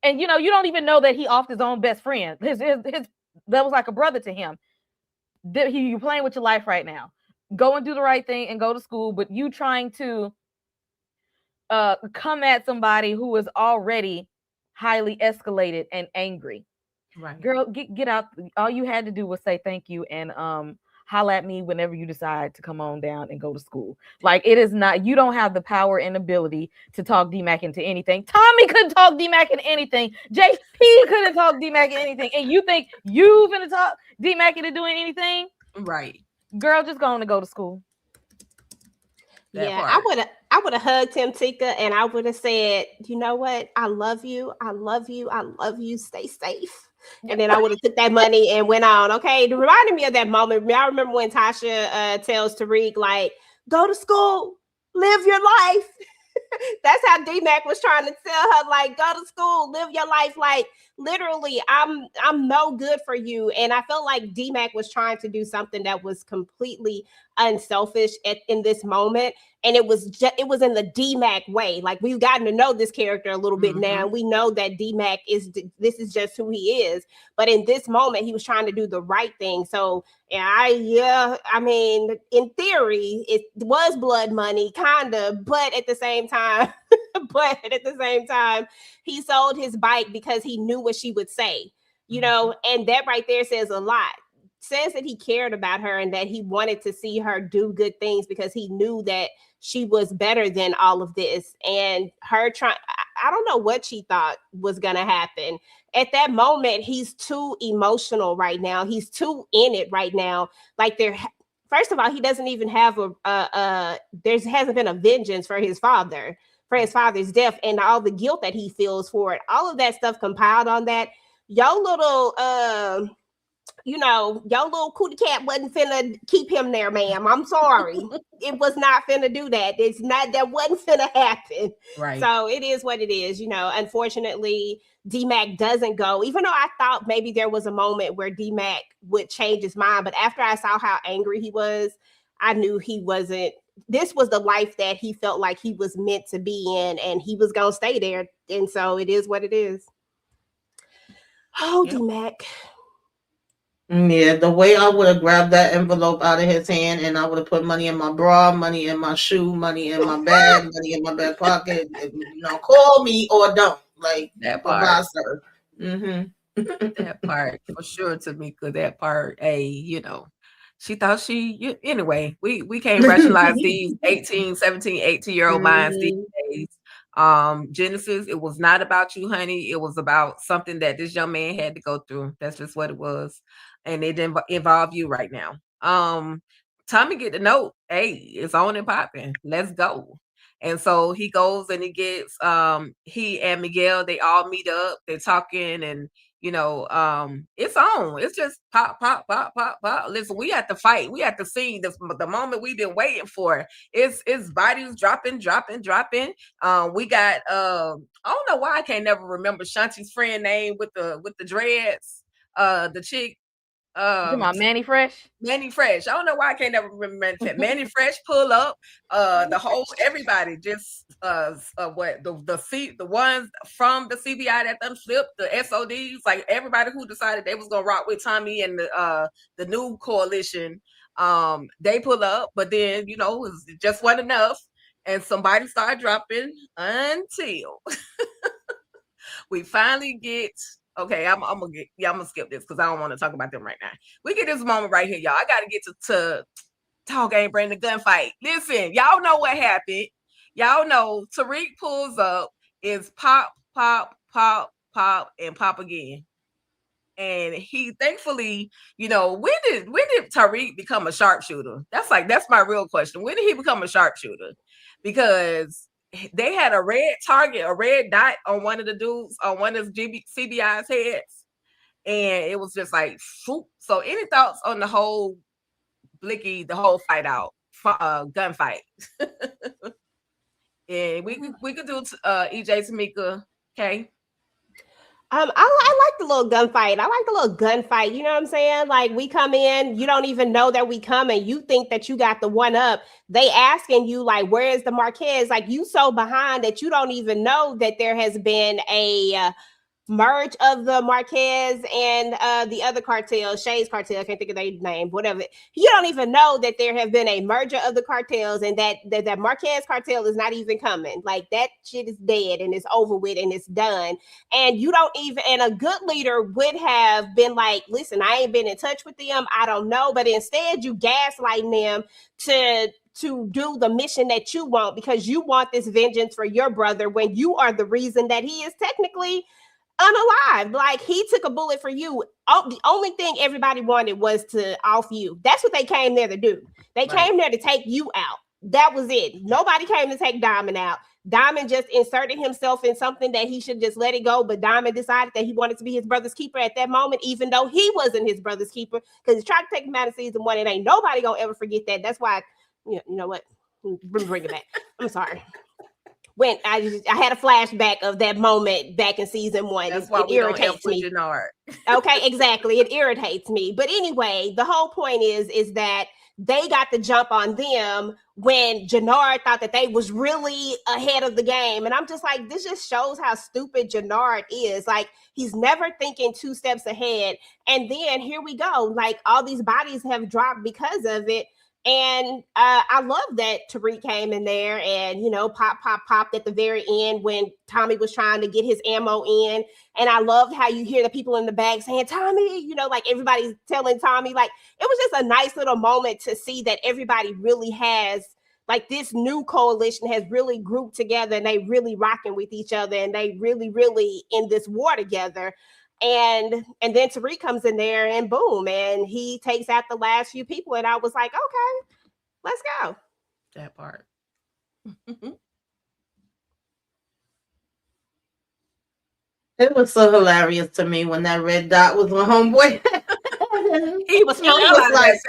[SPEAKER 6] And you don't even know that he offed his own best friend. His that was like a brother to him. You're playing with your life right now. Go and do the right thing and go to school, but you trying to come at somebody who is already highly escalated and angry.
[SPEAKER 3] Right.
[SPEAKER 6] Girl, get out. All you had to do was say thank you and holla at me whenever you decide to come on down and go to school. Like, it is not, you don't have the power and ability to talk D-Mac into anything. Tommy couldn't talk D-Mac into anything. JP couldn't talk D-Mac into anything. And you think you finna talk D-Mac into doing anything?
[SPEAKER 3] Right.
[SPEAKER 6] Girl, just going to go to school.
[SPEAKER 4] I would have hugged him, Tika, and I would have said, you know what? I love you. I love you. I love you. Stay safe. And then I would have took that money and went on. Okay. It reminded me of that moment. I remember when Tasha tells Tariq, like, go to school, live your life. That's how D-Mac was trying to tell her, like, go to school, live your life. Like, literally, I'm no good for you. And I felt like D-Mac was trying to do something that was completely unselfish in this moment. And it was in the D-Mac way. Like, we've gotten to know this character a little bit now. We know that D-Mac this is just who he is. But in this moment, he was trying to do the right thing. So I mean, in theory, it was blood money, kind of, but at the same time, he sold his bike because he knew what she would say, you know, and that right there says a lot. Says that he cared about her and that he wanted to see her do good things because he knew that she was better than all of this. And her I don't know what she thought was going to happen. At that moment, he's too emotional right now. He's too in it right now. Like, first of all, he doesn't even have there hasn't been a vengeance for his father's death and all the guilt that he feels for it. All of that stuff compiled on that. Your little cootie cat wasn't finna keep him there, ma'am. I'm sorry. It was not finna do that. That wasn't finna happen.
[SPEAKER 3] Right.
[SPEAKER 4] So it is what it is. You know, unfortunately, D-Mac doesn't go, even though I thought maybe there was a moment where D-Mac would change his mind. But after I saw how angry he was, I knew he wasn't. This was the life that he felt like he was meant to be in, and he was going to stay there. And so it is what it is. Oh, yep. D-Mac.
[SPEAKER 5] Yeah, the way I would have grabbed that envelope out of his hand and I would have put money in my bra, money in my shoe, money in my bag, money in my back pocket. Call me or don't. Like,
[SPEAKER 3] that part.
[SPEAKER 5] That
[SPEAKER 3] part for sure, Tamika. That part. Hey, she thought anyway, we can't rationalize these 18, 17, 18-year-old minds these days. Genesis, it was not about you, honey. It was about something that this young man had to go through. That's just what it was. And it didn't involve you right now. Tommy get the note. Hey, it's on and popping. Let's go. And so he goes and he gets he and Miguel, they all meet up, they're talking, and it's on. It's just pop, pop, pop, pop, pop. Listen, we have to fight. We have to see the moment we've been waiting for. It's bodies dropping. We got I don't know why I can't never remember Shanti's friend name with the dreads. The chick.
[SPEAKER 6] Manny Fresh.
[SPEAKER 3] Manny Fresh. I don't know why I can't never remember that. Manny Fresh pull up. The whole everybody just the ones from the CBI that done flipped, the SODs, like everybody who decided they was gonna rock with Tommy and the new coalition. They pull up, but then it just wasn't enough, and somebody started dropping until we finally get. Okay, I'm gonna skip this because I don't want to talk about them right now. We get this moment right here, y'all. I gotta get to Talk Ain't Bring the gunfight. Listen, y'all know what happened. Y'all know Tariq pulls up, is pop, pop, pop, pop, and pop again. And he thankfully, when did Tariq become a sharpshooter? That's my real question. When did he become a sharpshooter? Because they had a red target, a red dot on one of the dudes, on one of CBI's heads. And it was just like, whoop. So any thoughts on the whole Blicky, the whole fight out, gunfight? And we could do EJ, Tamika, okay?
[SPEAKER 4] I like the little gunfight. I like the little gunfight. You know what I'm saying? Like, we come in, you don't even know that we come, and you think that you got the one up. They asking you, like, where is the Marquez? Like, you so behind that you don't even know that there has been a merge of the Marquez and the other cartel, Shay's cartel, I can't think of their name, whatever. You don't even know that there have been a merger of the cartels and that Marquez cartel is not even coming. Like that shit is dead and it's over with and it's done. And you don't even, and a good leader would have been like, listen, I ain't been in touch with them. I don't know. But instead you gaslighting them to do the mission that you want because you want this vengeance for your brother when you are the reason that he is technically unalive. Like he took a bullet for you. The only thing everybody wanted was to off you. That's what they came there to do. They came there to take you out. That was it. Nobody came to take Diamond out. Diamond just inserted himself in something that he should just let it go. But Diamond decided that he wanted to be his brother's keeper at that moment, even though he wasn't his brother's keeper, because he tried to take him out of season 1. And ain't nobody gonna ever forget that. That's why, you know what? Bring it back. I'm sorry. When I had a flashback of that moment back in season 1.
[SPEAKER 3] That's why
[SPEAKER 4] it irritates me. Okay, exactly. It irritates me. But anyway, the whole point is that they got the jump on them when Jannard thought that they was really ahead of the game. And I'm just like, this just shows how stupid Jannard is. Like, he's never thinking 2 steps ahead. And then here we go. Like, all these bodies have dropped because of it. And I love that Tariq came in there and, popped at the very end when Tommy was trying to get his ammo in. And I loved how you hear the people in the back saying, Tommy, like everybody's telling Tommy, like, it was just a nice little moment to see that everybody really has, like, this new coalition has really grouped together and they really rocking with each other and they really, really in this war together. And then Tariq comes in there and boom, and he takes out the last few people. And I was like, okay, let's go.
[SPEAKER 3] That part.
[SPEAKER 5] It was so hilarious to me when that red dot was on homeboy.
[SPEAKER 3] He was like,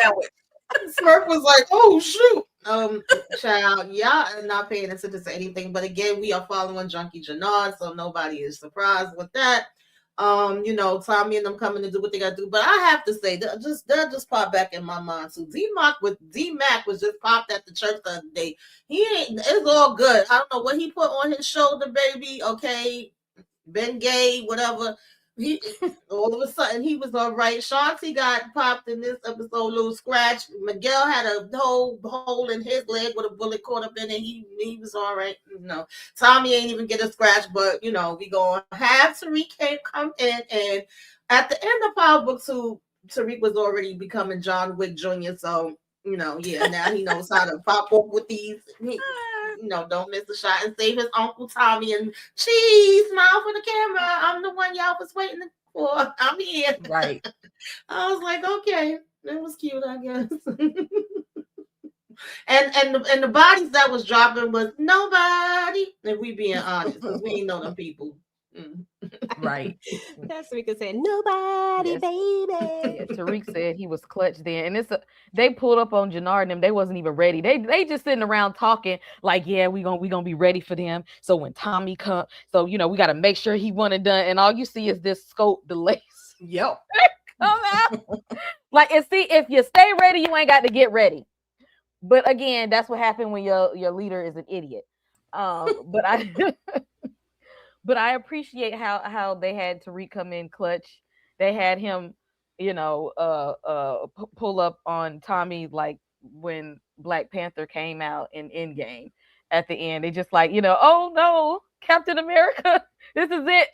[SPEAKER 5] Smurf was like, oh shoot. Child, y'all are not paying attention to anything. But again, we are following Junkie Jannard, so nobody is surprised with that. Tommy and them coming to do what they gotta do. But I have to say, that just popped back in my mind too. D-Mac was just popped at the church the other day. It's all good. I don't know what he put on his shoulder, baby. Okay, Ben Gay, whatever. He all of a sudden he was all right. Shanti got popped in this episode, little scratch. Miguel had a whole hole in his leg with a bullet caught up in it. He was all right. Tommy ain't even get a scratch, but we gonna have Tariq come in, and at the end of Power Book 2, Tariq was already becoming John Wick Jr. So now he knows how to pop up with these. Don't miss the shot and save his Uncle Tommy and cheese, smile for the camera. I'm the one y'all was waiting for. I'm here.
[SPEAKER 3] Right.
[SPEAKER 5] I was like, okay, that was cute, I guess. and the bodies that was dropping was nobody. If we being honest, because we ain't know them people.
[SPEAKER 3] Right.
[SPEAKER 4] That's what we could say. Nobody, yes. Baby.
[SPEAKER 6] Yeah, Tariq said he was clutch then, and they pulled up on Jannard and them. They wasn't even ready. They just sitting around talking like, yeah, we gonna be ready for them. So when Tommy comes, so we got to make sure he won and done. And all you see is this scope delays.
[SPEAKER 3] Yep.
[SPEAKER 6] Come out. Like, and see, if you stay ready, you ain't got to get ready. But again, that's what happened when your leader is an idiot. But I appreciate how they had Tariq come in clutch. They had him, pull up on Tommy like when Black Panther came out in Endgame. At the end, they just like, oh no, Captain America, this is it.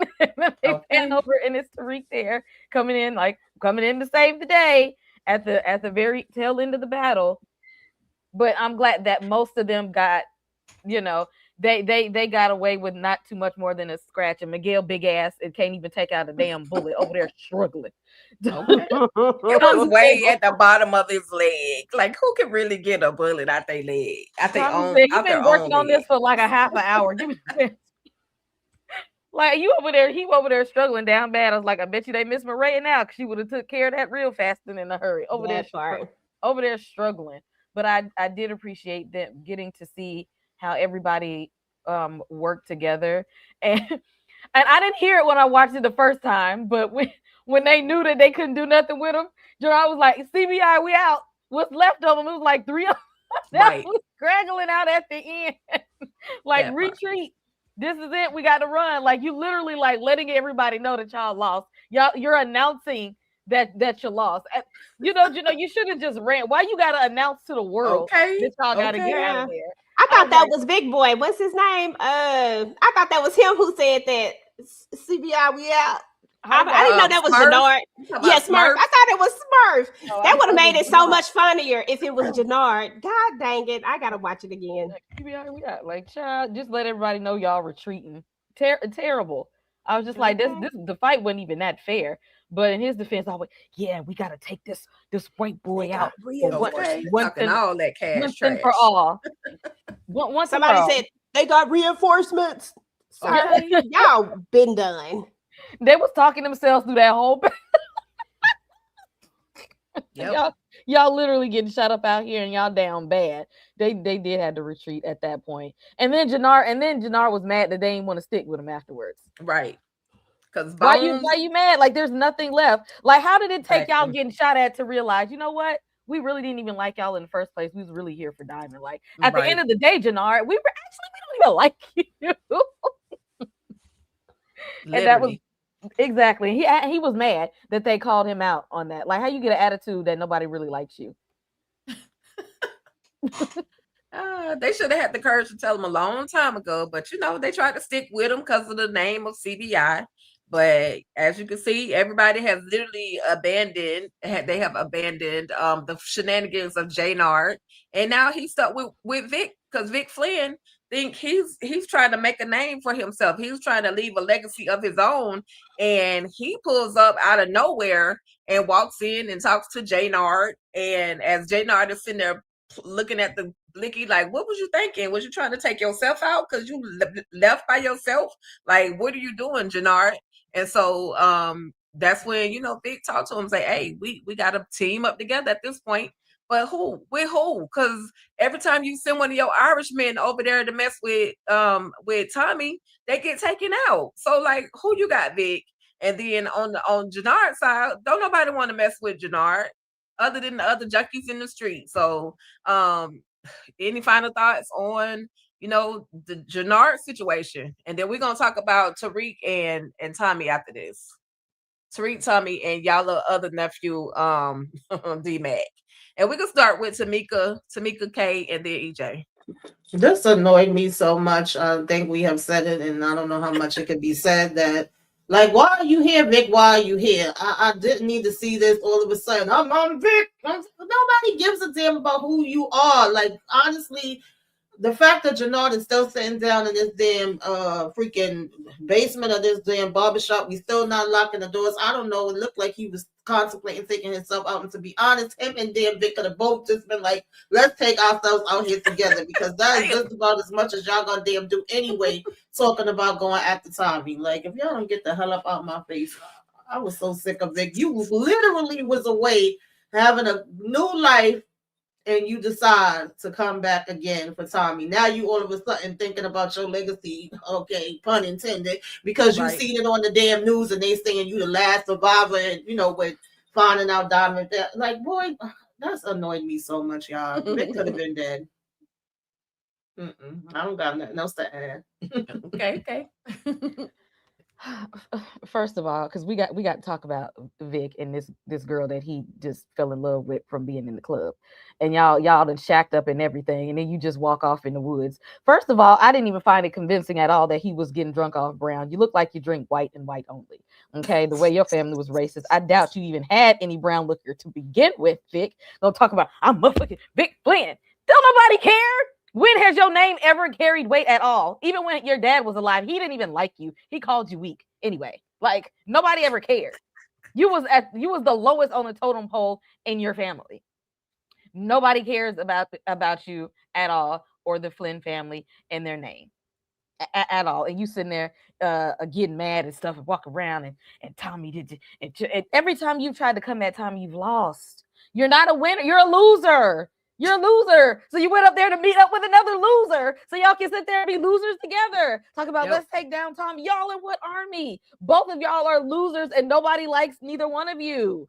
[SPEAKER 6] They pan over and it's Tariq there coming in to save the day at the very tail end of the battle. But I'm glad that most of them got, they got away with not too much more than a scratch. And Miguel, big ass, and can't even take out a damn bullet over there struggling.
[SPEAKER 3] Okay. It was way at the bottom of his leg. Like, who can really get a bullet out their leg? You've
[SPEAKER 6] been working on this for like a half an hour. Like, he over there struggling down bad. I was like, I bet you they miss Maria now, because she would have took care of that real fast and in a hurry. Over there struggling. But I did appreciate them getting to see how everybody worked together. And I didn't hear it when I watched it the first time, but when they knew that they couldn't do nothing with them, Gerard was like, CBI, we out. What's left of them? It was like 3 of them that was scraggling out at the end. Like, retreat. This is it. We got to run. Like you literally like letting everybody know that y'all lost. You're announcing that you lost. You know, you should have just ran. Why you got to announce to the world that y'all got to get out of there?
[SPEAKER 4] I thought that was Big Boy. What's his name? I thought that was him who said that. CBI, we out. I didn't know that was Jannard. Yeah, Smurf. I thought it was Smurf. That would have made it so much funnier if it was Jannard. God dang it. I got to watch it again.
[SPEAKER 6] CBI, we out. Like, child, just let everybody know y'all retreating. Terrible. I was just like, this the fight wasn't even that fair. But in his defense, I was yeah, we got to take this white boy out.
[SPEAKER 3] Once and all that cash
[SPEAKER 6] once
[SPEAKER 3] trash.
[SPEAKER 6] and for all. Once
[SPEAKER 4] somebody said they got reinforcements. Sorry, y'all been done.
[SPEAKER 6] They was talking themselves through that whole. Y'all literally getting shut up out here, and y'all down bad. They did have to retreat at that point, and then Jannard was mad that they didn't want to stick with him afterwards.
[SPEAKER 3] Right. Because
[SPEAKER 6] why you mad? Like there's nothing left. Like how did it take y'all getting shot at to realize, you know what? We really didn't even like y'all in the first place. We was really here for Diamond. Like at the end of the day, Jannard, we don't even like you. And that was exactly. He was mad that they called him out on that. Like how you get an attitude that nobody really likes you.
[SPEAKER 3] They should have had the courage to tell him a long time ago, but they tried to stick with him because of the name of CBI. But as you can see, everybody has literally abandoned the shenanigans of Jannard, and now he's stuck with Vic because Vic Flynn think he's trying to make a name for himself. He's trying to leave a legacy of his own, and he pulls up out of nowhere and walks in and talks to Jannard. And as Jannard is sitting there looking at the blicky, like, what was you thinking? Was you trying to take yourself out because you left by yourself? Like, what are you doing, Jannard? And so that's when Vic talked to him and say, hey, we got to team up together at this point. But who? With who? Because every time you send one of your Irishmen over there to mess with Tommy, they get taken out. So like, who you got, Vic? And then on Jannard's side, don't nobody want to mess with Jannard other than the other junkies in the street. So any final thoughts on the Jannard situation? And then we're gonna talk about Tariq and Tommy after this. Tariq, Tommy, and y'all other nephew, D-Mac. And we can start with Tamika K, and then EJ.
[SPEAKER 5] This annoyed me so much. I think we have said it, and I don't know how much it could be said that, like, why are you here, Vic? Why are you here? I didn't need to see this all of a sudden. I'm Vic. Nobody gives a damn about who you are. Like, honestly, the fact that Jannard is still sitting down in this damn freaking basement of this damn barbershop, we still not locking the doors. I don't know. It looked like he was contemplating taking himself out. And to be honest, him and damn Vic could have both just been like, let's take ourselves out here together, because that is just about as much as y'all gonna damn do anyway, talking about going after Tommy. Like, if y'all don't get the hell up out my face, I was so sick of Vic. You literally was away having a new life, and you decide to come back again for Tommy. Now you all of a sudden thinking about your legacy, okay, pun intended, because you seen it on the damn news and they saying you the last survivor, and with finding out Diamond. Like, boy, that's annoyed me so much, y'all. Vic could have been dead. I don't got nothing else to add.
[SPEAKER 3] Okay.
[SPEAKER 6] First of all, because we got to talk about Vic and this girl that he just fell in love with from being in the club, and y'all done shacked up and everything, and then you just walk off in the woods. First of all, I didn't even find it convincing at all that he was getting drunk off brown. You look like you drink white and white only. Okay, the way your family was racist, I doubt you even had any brown liquor to begin with, Vic. Don't talk about I'm motherfucking Vic Flynn. Don't nobody care. When has your name ever carried weight at all? Even when your dad was alive, he didn't even like you. He called you weak anyway. Like, nobody ever cared. You was the lowest on the totem pole in your family. Nobody cares about you at all, or the Flynn family and their name at all. And you sitting there getting mad and stuff and walk around and Tommy did. And every time you've tried to come at Tommy, you've lost. You're not a winner. You're a loser. You're a loser. So you went up there to meet up with another loser, so y'all can sit there and be losers together. Talk about let's take down Tommy. Y'all in what army? Both of y'all are losers, and nobody likes neither one of you.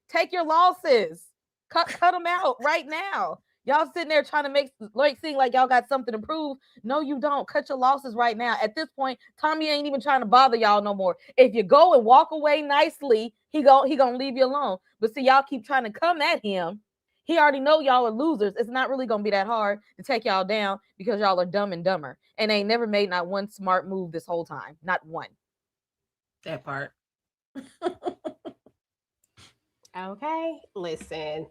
[SPEAKER 6] Take your losses. Cut them out right now. Y'all sitting there trying to make like seem like y'all got something to prove. No, you don't. Cut your losses right now. At this point, Tommy ain't even trying to bother y'all no more. If you go and walk away nicely, he gonna leave you alone. But see, y'all keep trying to come at him. He already know y'all are losers. It's not really gonna be that hard to take y'all down because y'all are dumb and dumber and ain't never made not one smart move this whole time. Not one.
[SPEAKER 3] That part.
[SPEAKER 4] Okay, listen.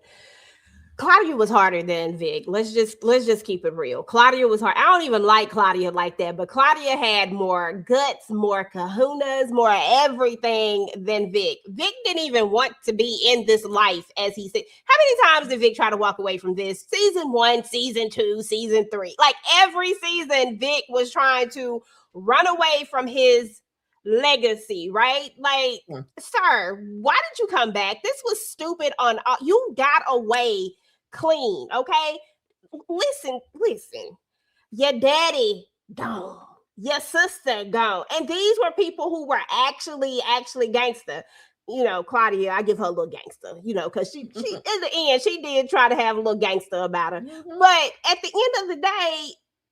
[SPEAKER 4] Claudia was harder than Vic. Let's just keep it real. Claudia was hard. I don't even like Claudia like that, but Claudia had more guts, more kahunas, more everything than Vic. Vic didn't even want to be in this life, as he said. How many times did Vic try to walk away from this? Season 1, season 2, season 3. Like every season, Vic was trying to run away from his legacy, right? Like, sir, why did you come back? This was stupid on you got away clean, okay? Listen. Your daddy gone. Your sister gone. And these were people who were actually gangster. You know, Claudia, I give her a little gangster, you know, because she in the end, she did try to have a little gangster about her. Mm-hmm. But at the end of the day,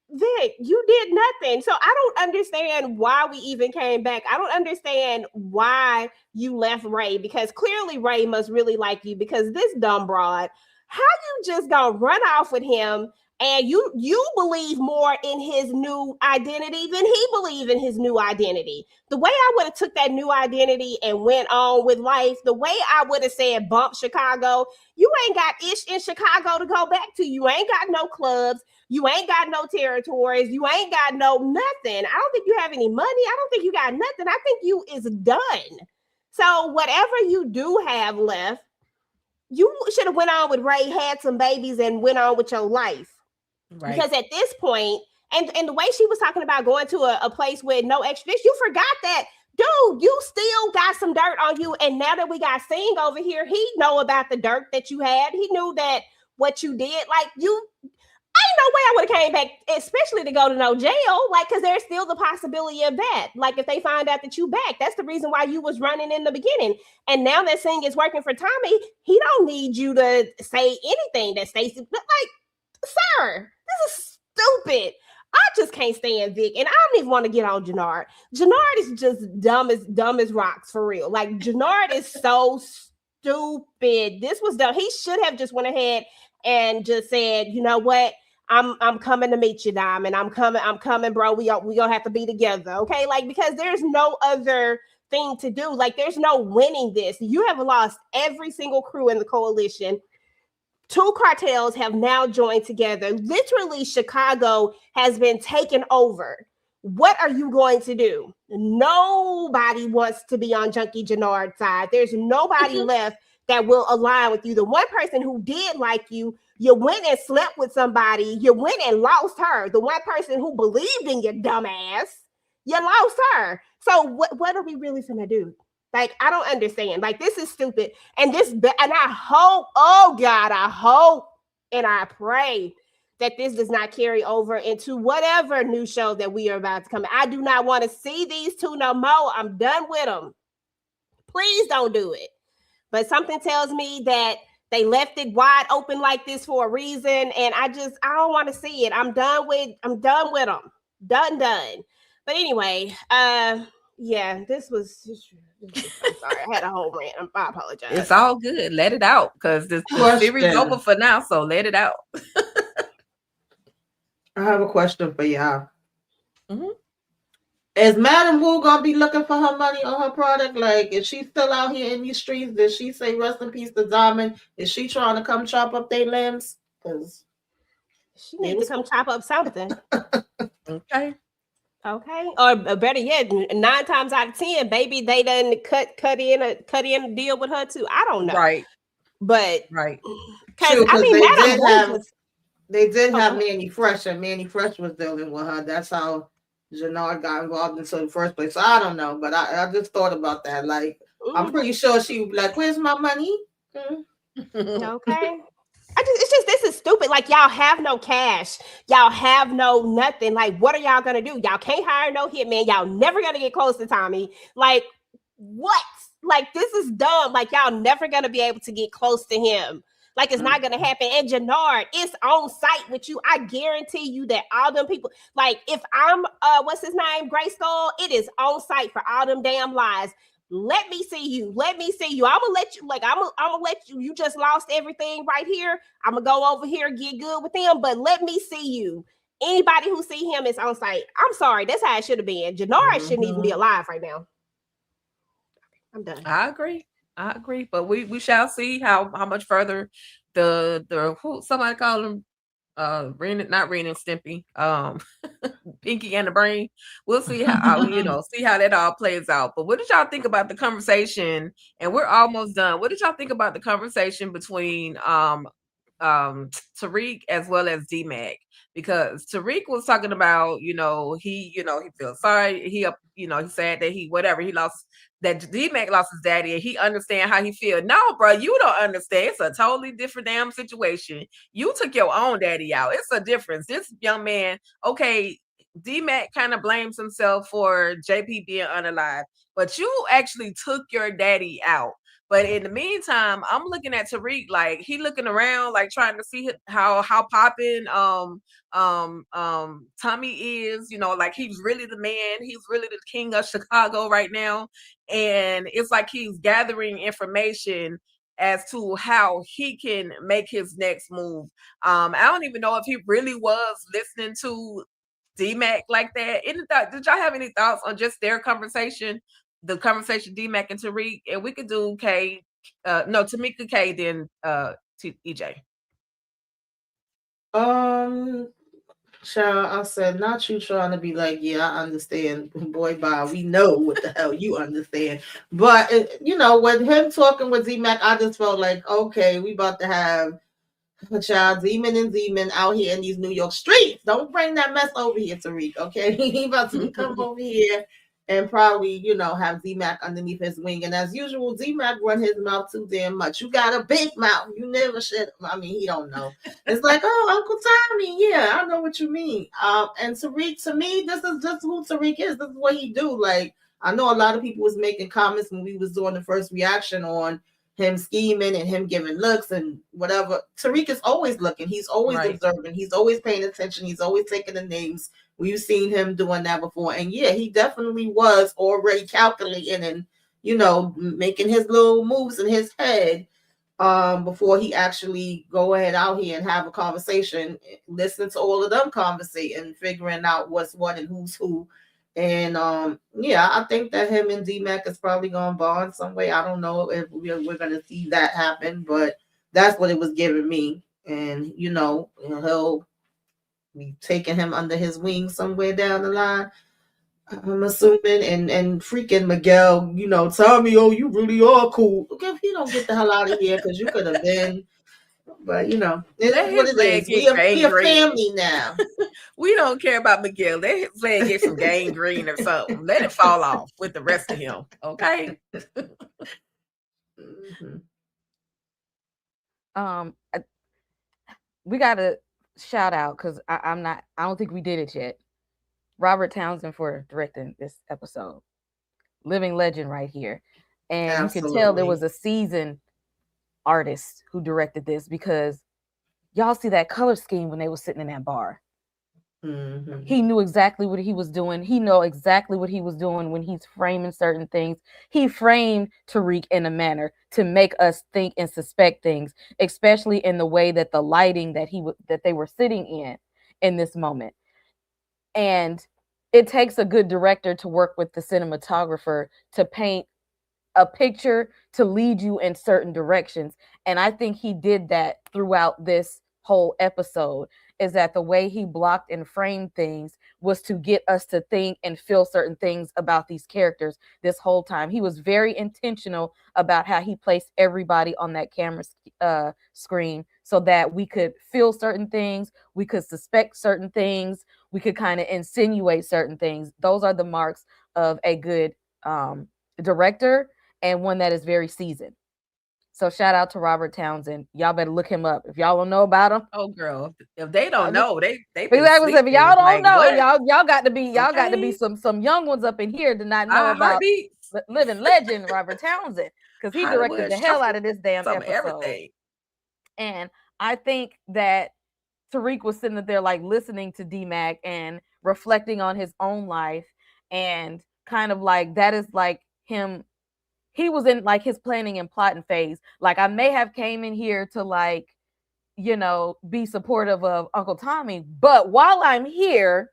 [SPEAKER 4] Vic, you did nothing. So I don't understand why we even came back. I don't understand why you left Ray, because clearly Ray must really like you, because this dumb broad, how you just gonna run off with him and you believe more in his new identity than he believed in his new identity. The way I would have took that new identity and went on with life, the way I would have said bump Chicago, you ain't got ish in Chicago to go back to. You ain't got no clubs. You ain't got no territories. You ain't got no nothing. I don't think you have any money. I don't think you got nothing. I think you is done. So whatever you do have left, you should have went on with Ray, had some babies, and went on with your life. Right. Because at this point, and the way she was talking about going to a place with no extradition, you forgot that, dude, you still got some dirt on you. And now that we got Singh over here, he know about the dirt that you had. He knew that what you did, like you, ain't no way I would have came back, especially to go to no jail, like, because there's still the possibility of that. Like, if they find out that you back, that's the reason why you was running in the beginning. And now that Singh is working for Tommy, he don't need you to say anything that Stacey, like, sir, this is stupid. I just can't stand Vic, and I don't even want to get on Jannard. Jannard is just dumb as rocks, for real. Like, Jannard is so stupid. This was dumb. He should have just went ahead and just said, you know what? I'm coming to meet you, Diamond. I'm coming, bro. We gonna have to be together, okay? Like, because there's no other thing to do. Like, there's no winning this. You have lost every single crew in the coalition. 2 cartels have now joined together. Literally, Chicago has been taken over. What are you going to do? Nobody wants to be on Junkie Jannard's side. There's nobody left that will align with you. The one person who did like you, you went and slept with somebody. You went and lost her. The one person who believed in your dumb ass, you lost her. So what are we really gonna do? Like, I don't understand. Like, this is stupid. And I hope, oh God, I hope and I pray that this does not carry over into whatever new show that we are about to come. I do not want to see these 2 no more. I'm done with them. Please don't do it. But something tells me that they left it wide open like this for a reason. And I don't want to see it. I'm done with them. Done. But anyway, yeah, this was I'm sorry, I had a whole rant. I apologize.
[SPEAKER 3] It's all good. Let it out, because the series over for now, so let it out.
[SPEAKER 5] I have a question for y'all. Mm-hmm. Is Madam Wu gonna be looking for her money on her product? Like, is she still out here in these streets? Did she say rest in peace to Diamond? Is she trying to come chop up their limbs? Because
[SPEAKER 4] she needs to come chop up something.
[SPEAKER 3] Okay.
[SPEAKER 4] Or better yet, 9 times out of 10, baby, they done cut in a deal with her too. I don't know.
[SPEAKER 3] Right.
[SPEAKER 4] But
[SPEAKER 3] right.
[SPEAKER 5] Because I mean, they did have Manny Fresh, and Manny Fresh was dealing with her. That's how Jannard got involved into the first place. So I don't know, but I just thought about that. Like, I'm pretty sure she would be like, "Where's my money?"
[SPEAKER 4] Okay. It's just, this is stupid. Like, y'all have no cash. Y'all have no nothing. Like, what are y'all gonna do? Y'all can't hire no hitman. Y'all never gonna get close to Tommy. Like, what? Like, this is dumb. Like, y'all never gonna be able to get close to him. Like it's not gonna happen. And Jannard, it's on site with you. I guarantee you that all them people, like if I'm what's his name, Gray Skull, it is on site for all them damn lies. Let me see you. Let me see you. I'm gonna let you, like, I'm gonna let you. You just lost everything right here. I'm gonna go over here, get good with them, but let me see you. Anybody who see him is on site. I'm sorry, that's how it should have been. Jannard shouldn't even be alive right now. I'm done.
[SPEAKER 3] I agree. But we shall see how much further the who somebody call him not Ren and Stimpy, Pinky and the Brain. We'll see how see how that all plays out. But what did y'all think about the conversation? And we're almost done. What did y'all think about the conversation between Tariq as well as D-Mac? Because Tariq was talking about, he feels sorry. He said that he lost, that D-Mac lost his daddy, and he understand how he feel. No, bro, you don't understand. It's a totally different damn situation. You took your own daddy out. It's a difference. This young man, okay, D-Mac kind of blames himself for JP being unalive, but you actually took your daddy out. But in the meantime, I'm looking at Tariq, like he looking around, like trying to see how popping Tommy is, like he's really the man. He's really the king of Chicago right now. And it's like he's gathering information as to how he can make his next move. I don't even know if he really was listening to D-Mac like that. Did y'all have any thoughts on just their conversation? The conversation D-Mac and Tariq, and we could do Tamika K, then EJ.
[SPEAKER 5] Child, I said, not you trying to be like, yeah, I understand, boy, bye. We know what the hell you understand. But, with him talking with Z-Mac, I just felt like, okay, we about to have a child, Zeman out here in these New York streets. Don't bring that mess over here, Tariq, okay? He about to come over here and probably, have Z-Mac underneath his wing. And as usual, Z-Mac run his mouth too damn much. You got a big mouth. You never should. I mean, he don't know. It's like, oh, Uncle Tommy. Yeah, I know what you mean. And Tariq, to me, this is just who Tariq is. This is what he do. Like, I know a lot of people was making comments when we was doing the first reaction on him scheming and him giving looks and whatever. Tariq is always looking. He's always observing. He's always paying attention. He's always taking the names. We've seen him doing that before. And yeah, he definitely was already calculating and, making his little moves in his head before he actually go ahead out here and have a conversation, listening to all of them conversate and figuring out what's what and who's who. And I think that him and D-Mac is probably going to bond some way. I don't know if we're going to see that happen, but that's what it was giving me. And, he'll be taking him under his wing somewhere down the line, I'm assuming. And freaking Miguel, tell me, oh, you really are cool. Okay, if you don't get the hell out of here, because you could have been. But, it's what it is. We are family now.
[SPEAKER 3] We don't care about Miguel. Let his leg get some gangrene or something. Let it fall off with the rest of him. Okay.
[SPEAKER 6] We got to shout out, because I don't think we did it yet. Robert Townsend for directing this episode. Living legend right here. And absolutely. You could tell there was a seasoned artist who directed this, because y'all see that color scheme when they were sitting in that bar. Mm-hmm. He knew exactly what he was doing. He know exactly what he was doing when he's framing certain things. He framed Tariq in a manner to make us think and suspect things, especially in the way that the lighting that they were sitting in this moment. And it takes a good director to work with the cinematographer to paint a picture, to lead you in certain directions. And I think he did that throughout this whole episode, is that the way he blocked and framed things was to get us to think and feel certain things about these characters this whole time. He was very intentional about how he placed everybody on that camera screen so that we could feel certain things, we could suspect certain things, we could kind of insinuate certain things. Those are the marks of a good director, and one that is very seasoned. So shout out to Robert Townsend. Y'all better look him up. If y'all don't know about him.
[SPEAKER 3] Oh girl. If they don't know, they
[SPEAKER 6] exactly. If y'all don't know, y'all got to be some young ones up in here to not know about living legend Robert Townsend. Because he directed the hell out of this damn episode. Everything. And I think that Tariq was sitting there like listening to D-Mac and reflecting on his own life, and kind of like that is like him. He was in like his planning and plotting phase. Like, I may have came in here to like, be supportive of Uncle Tommy, but while I'm here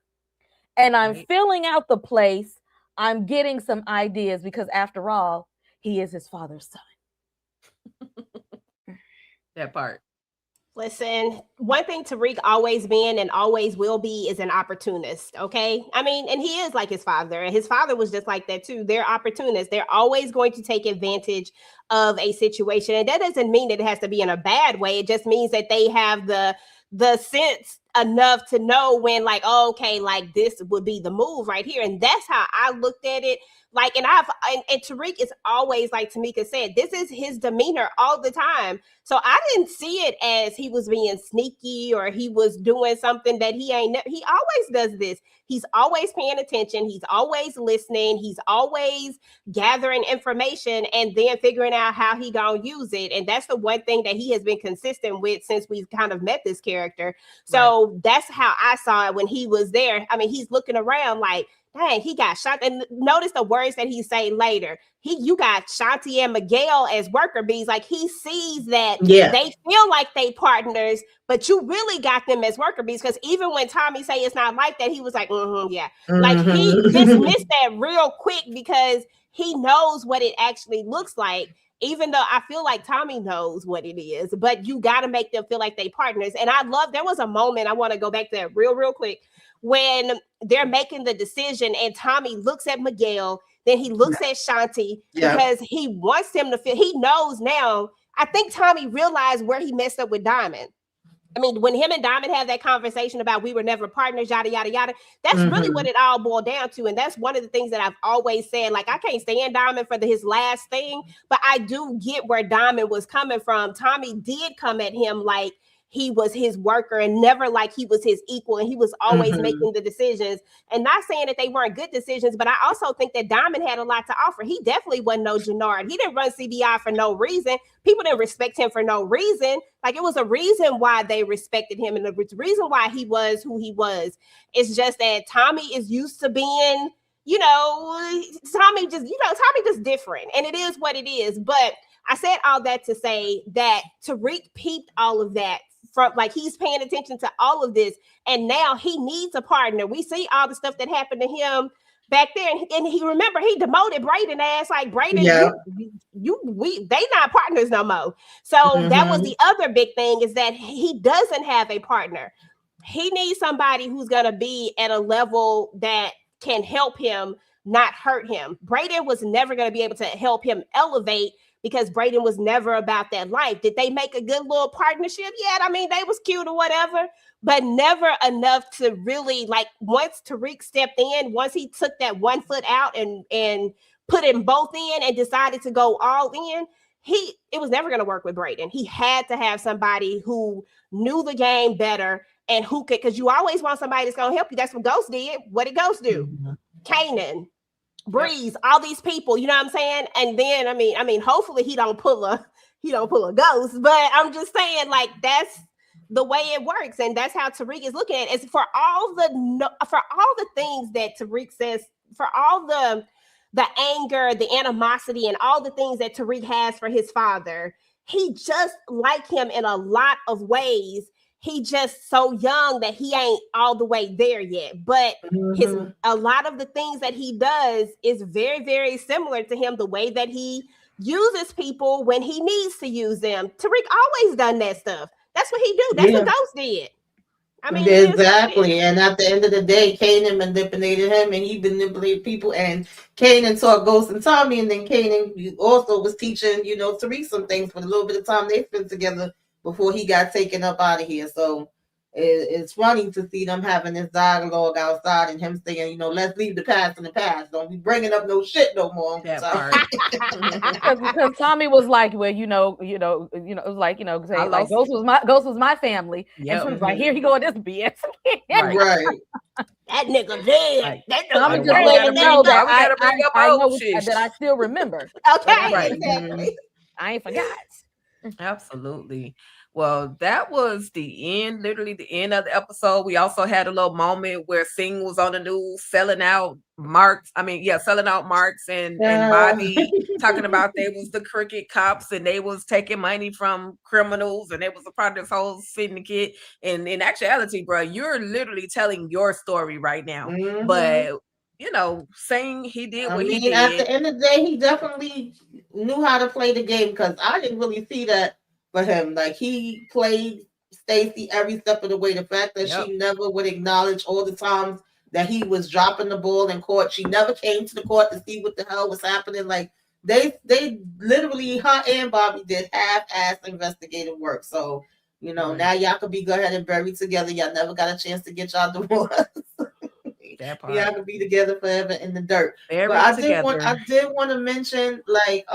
[SPEAKER 6] and I'm filling out the place, I'm getting some ideas, because after all, he is his father's son.
[SPEAKER 3] That part.
[SPEAKER 4] Listen, one thing Tariq always been and always will be is an opportunist, okay? I mean, and he is like his father, and his father was just like that too. They're opportunists. They're always going to take advantage of a situation. And that doesn't mean that it has to be in a bad way. It just means that they have the sense enough to know when, like, oh, okay, like this would be the move right here. And that's how I looked at it. Like, and Tariq is always, like Tamika said, this is his demeanor all the time. So I didn't see it as he was being sneaky or he was doing something that he ain't. He always does this. He's always paying attention. He's always listening. He's always gathering information and then figuring out how he gonna use it. And that's the one thing that he has been consistent with since we've kind of met this character. So that's how I saw it when he was there. I mean, he's looking around like, dang, he got shot. And notice the words that he say later. You got Shanti and Miguel as worker bees. Like, he sees that they feel like they partners, but you really got them as worker bees. Because even when Tommy say it's not like that, he was like, yeah. Like, he dismissed that real quick because he knows what it actually looks like. Even though I feel like Tommy knows what it is, but you got to make them feel like they partners. And I love, there was a moment, I want to go back to that real quick, when they're making the decision and Tommy looks at Miguel, then he looks at Shanti because he wants him to feel, he knows now. I think Tommy realized where he messed up with Diamond. I mean, when him and Diamond have that conversation about we were never partners, yada, yada, yada, that's really what it all boiled down to. And that's one of the things that I've always said. Like, I can't stand Diamond for his last thing, but I do get where Diamond was coming from. Tommy did come at him like he was his worker and never like he was his equal, and he was always making the decisions. And not saying that they weren't good decisions, but I also think that Diamond had a lot to offer. He definitely wasn't no Jannard. He didn't run CBI for no reason. People didn't respect him for no reason. Like, it was a reason why they respected him, and the reason why he was who he was. It's just that Tommy is used to being, Tommy just different, and it is what it is. But I said all that to say that Tariq peeped all of that from, like, he's paying attention to all of this, and now he needs a partner. We see all the stuff that happened to him back there, and he demoted Brayden ass, like, Brayden, they not partners no more. So that was the other big thing, is that he doesn't have a partner. He needs somebody who's gonna be at a level that can help him, not hurt him. Brayden was never gonna be able to help him elevate, because Brayden was never about that life. Did they make a good little partnership? Yeah, I mean, they was cute or whatever, but never enough to really, like, once Tariq stepped in, once he took that 1 foot out and put them both in and decided to go all in, it was never going to work with Brayden. He had to have somebody who knew the game better and who could, because you always want somebody that's going to help you. That's what Ghost did. What did Ghost do? Kanan, Breeze, all these people, you know what I'm saying? And then I mean, hopefully he don't pull a ghost, but I'm just saying, like, that's the way it works, and that's how Tariq is looking at it. It's for all the things that Tariq says, for all the anger, the animosity, and all the things that Tariq has for his father. He just like him in a lot of ways. He just so young that he ain't all the way there yet. But a lot of the things that he does is very, very similar to him. The way that he uses people when he needs to use them. Tariq always done that stuff. That's what he do. That's what Ghost did. I mean,
[SPEAKER 5] exactly. And at the end of the day, Kanan manipulated him, and he manipulated people. And Kanan taught Ghost and Tommy, and then Kanan also was teaching, Tariq some things for the little bit of time they spent together before he got taken up out of here. So it's funny to see them having this dialogue outside, and him saying, let's leave the past in the past. Don't be bringing up no shit no more.
[SPEAKER 6] Because Tommy was like, well, it was like, like Ghost was my family. And so right here, he go this BS.
[SPEAKER 5] Right.
[SPEAKER 4] That nigga dead.
[SPEAKER 6] That Tommy just let him know that I know that I still remember.
[SPEAKER 4] Okay, exactly.
[SPEAKER 6] I ain't forgot.
[SPEAKER 3] Absolutely. Well, that was the end, literally the end of the episode. We also had a little moment where Singh was on the news selling out marks. Selling out marks and Bobby talking about they was the crooked cops and they was taking money from criminals and they was a part of this whole syndicate. And in actuality, bro, you're literally telling your story right now.
[SPEAKER 5] Mhm.
[SPEAKER 3] But Singh, he did what he did.
[SPEAKER 5] At the end of the day, he definitely knew how to play the game because I didn't really see that for him. Like he played Stacy every step of the way. The fact that she never would acknowledge all the times that he was dropping the ball in court. She never came to the court to see what the hell was happening. Like they literally, her and Bobby did half-ass investigative work. So, now y'all could be go ahead and buried together. Y'all never got a chance to get y'all divorce.
[SPEAKER 3] That part.
[SPEAKER 5] Y'all could be together forever in the dirt.
[SPEAKER 3] Buried
[SPEAKER 5] but I
[SPEAKER 3] together.
[SPEAKER 5] did want to mention, like,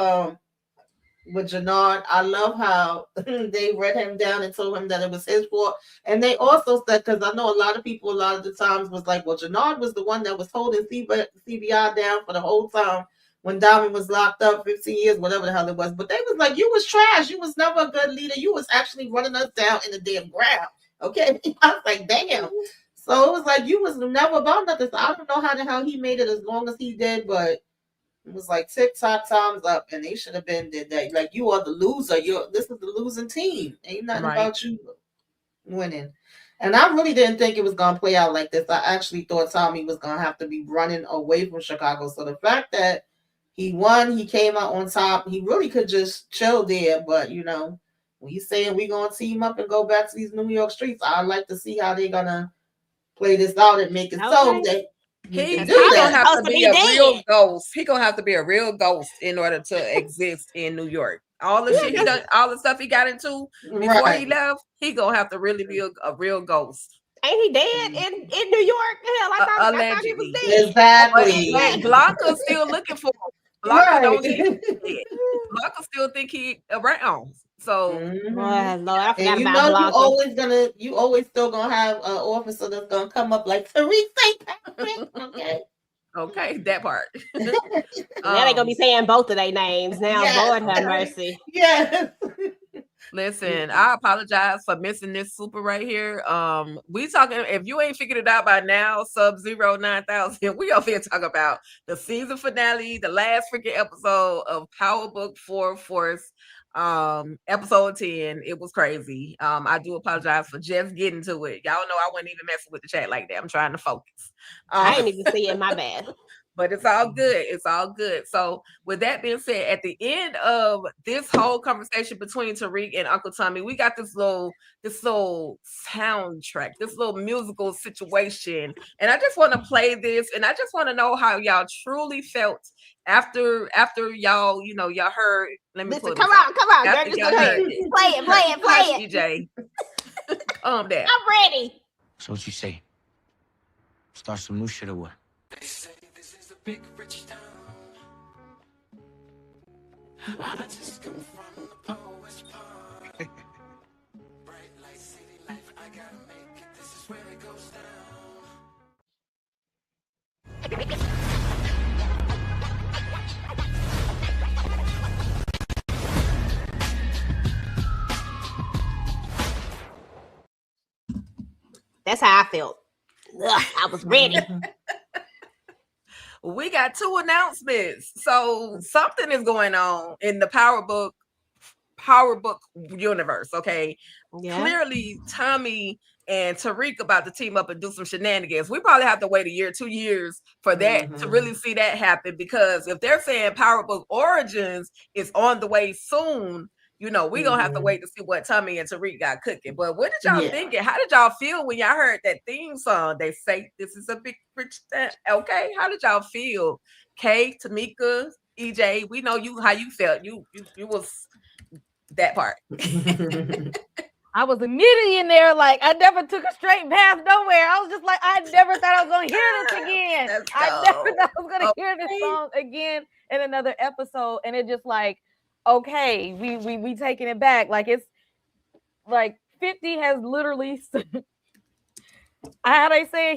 [SPEAKER 5] with Jannard, I love how they read him down and told him that it was his fault. And they also said, because I know a lot of people a lot of the times was like, well, Jannard was the one that was holding CBI down for the whole time when Diamond was locked up 15 years, whatever the hell it was. But they was like, you was trash. You was never a good leader. You was actually running us down in the damn ground. Okay? I was like, damn. So it was like, you was never about nothing. So I don't know how the hell he made it as long as he did, but it was like TikTok time's up, and they should have been did that. Like, you are the loser. This is the losing team. Ain't nothing about you winning. And I really didn't think it was gonna play out like this. I actually thought Tommy was gonna have to be running away from Chicago. So the fact that he won, he came out on top. He really could just chill there, but when you saying we gonna team up and go back to these New York streets, I'd like to see how they're gonna play this out and make it so that
[SPEAKER 3] he's gonna have to be a real ghost. He gonna have to be a real ghost in order to exist in New York. All the shit he done, all the stuff he got into before he left, he gonna have to really be a real ghost.
[SPEAKER 4] Ain't he dead in New York? Hell, I thought he was dead.
[SPEAKER 5] Exactly.
[SPEAKER 3] But Blanca's still looking for him. Blanca don't think he's dead. Blanca still think he around. So
[SPEAKER 4] Lord, I forgot
[SPEAKER 5] and
[SPEAKER 4] about Blanca.
[SPEAKER 5] you always still gonna have an officer that's gonna come up like Tariq St. Patrick.
[SPEAKER 3] Okay, that part.
[SPEAKER 4] Now they gonna be saying both of their names now. Yes. Lord have mercy.
[SPEAKER 5] Yes.
[SPEAKER 3] Listen, I apologize for missing this super right here. We talking, if you ain't figured it out by now, Sub-Zero 9000, we over here talking about the season finale, the last freaking episode of Power Book 4 Force, episode 10. It was crazy. I do apologize for just getting to it. Y'all know I wasn't even messing with the chat like that. I'm trying to focus.
[SPEAKER 4] I ain't even see it, my bad.
[SPEAKER 3] But it's all good. It's all good. So with that being said, at the end of this whole conversation between Tariq and Uncle Tommy, we got this little soundtrack, this little musical situation. And I just want to play this, and I just want to know how y'all truly felt after y'all, y'all heard. Let me
[SPEAKER 4] listen, come on, girl, just play it.
[SPEAKER 3] EJ. Calm down.
[SPEAKER 4] I'm ready.
[SPEAKER 7] So what you say? Start some new shit or what?
[SPEAKER 1] They say this is a big rich town. I just come from the poet's palm. Bright light, city life, I gotta make it. This is where it goes
[SPEAKER 4] down. That's how I felt. Ugh, I was ready.
[SPEAKER 3] We got 2 announcements. So something is going on in the Power Book universe. Okay. Yeah. Clearly, Tommy and Tariq about to team up and do some shenanigans. We probably have to wait a year, 2 years for that to really see that happen. Because if they're saying Power Book Origins is on the way soon, we're gonna have to wait to see what Tommy and Tariq got cooking. But what did y'all thinking? How did y'all feel when y'all heard that theme song? They say this is a big rich town. Okay, how did y'all feel? Kay, Tamika, EJ, we know how you felt. You was that part.
[SPEAKER 6] I was immediately in there, like I never took a straight path nowhere. I was just like, I never thought I was gonna hear this again. I never thought I was gonna hear this song again in another episode. And it just like, okay, we taking it back. Like it's like 50 has literally how they say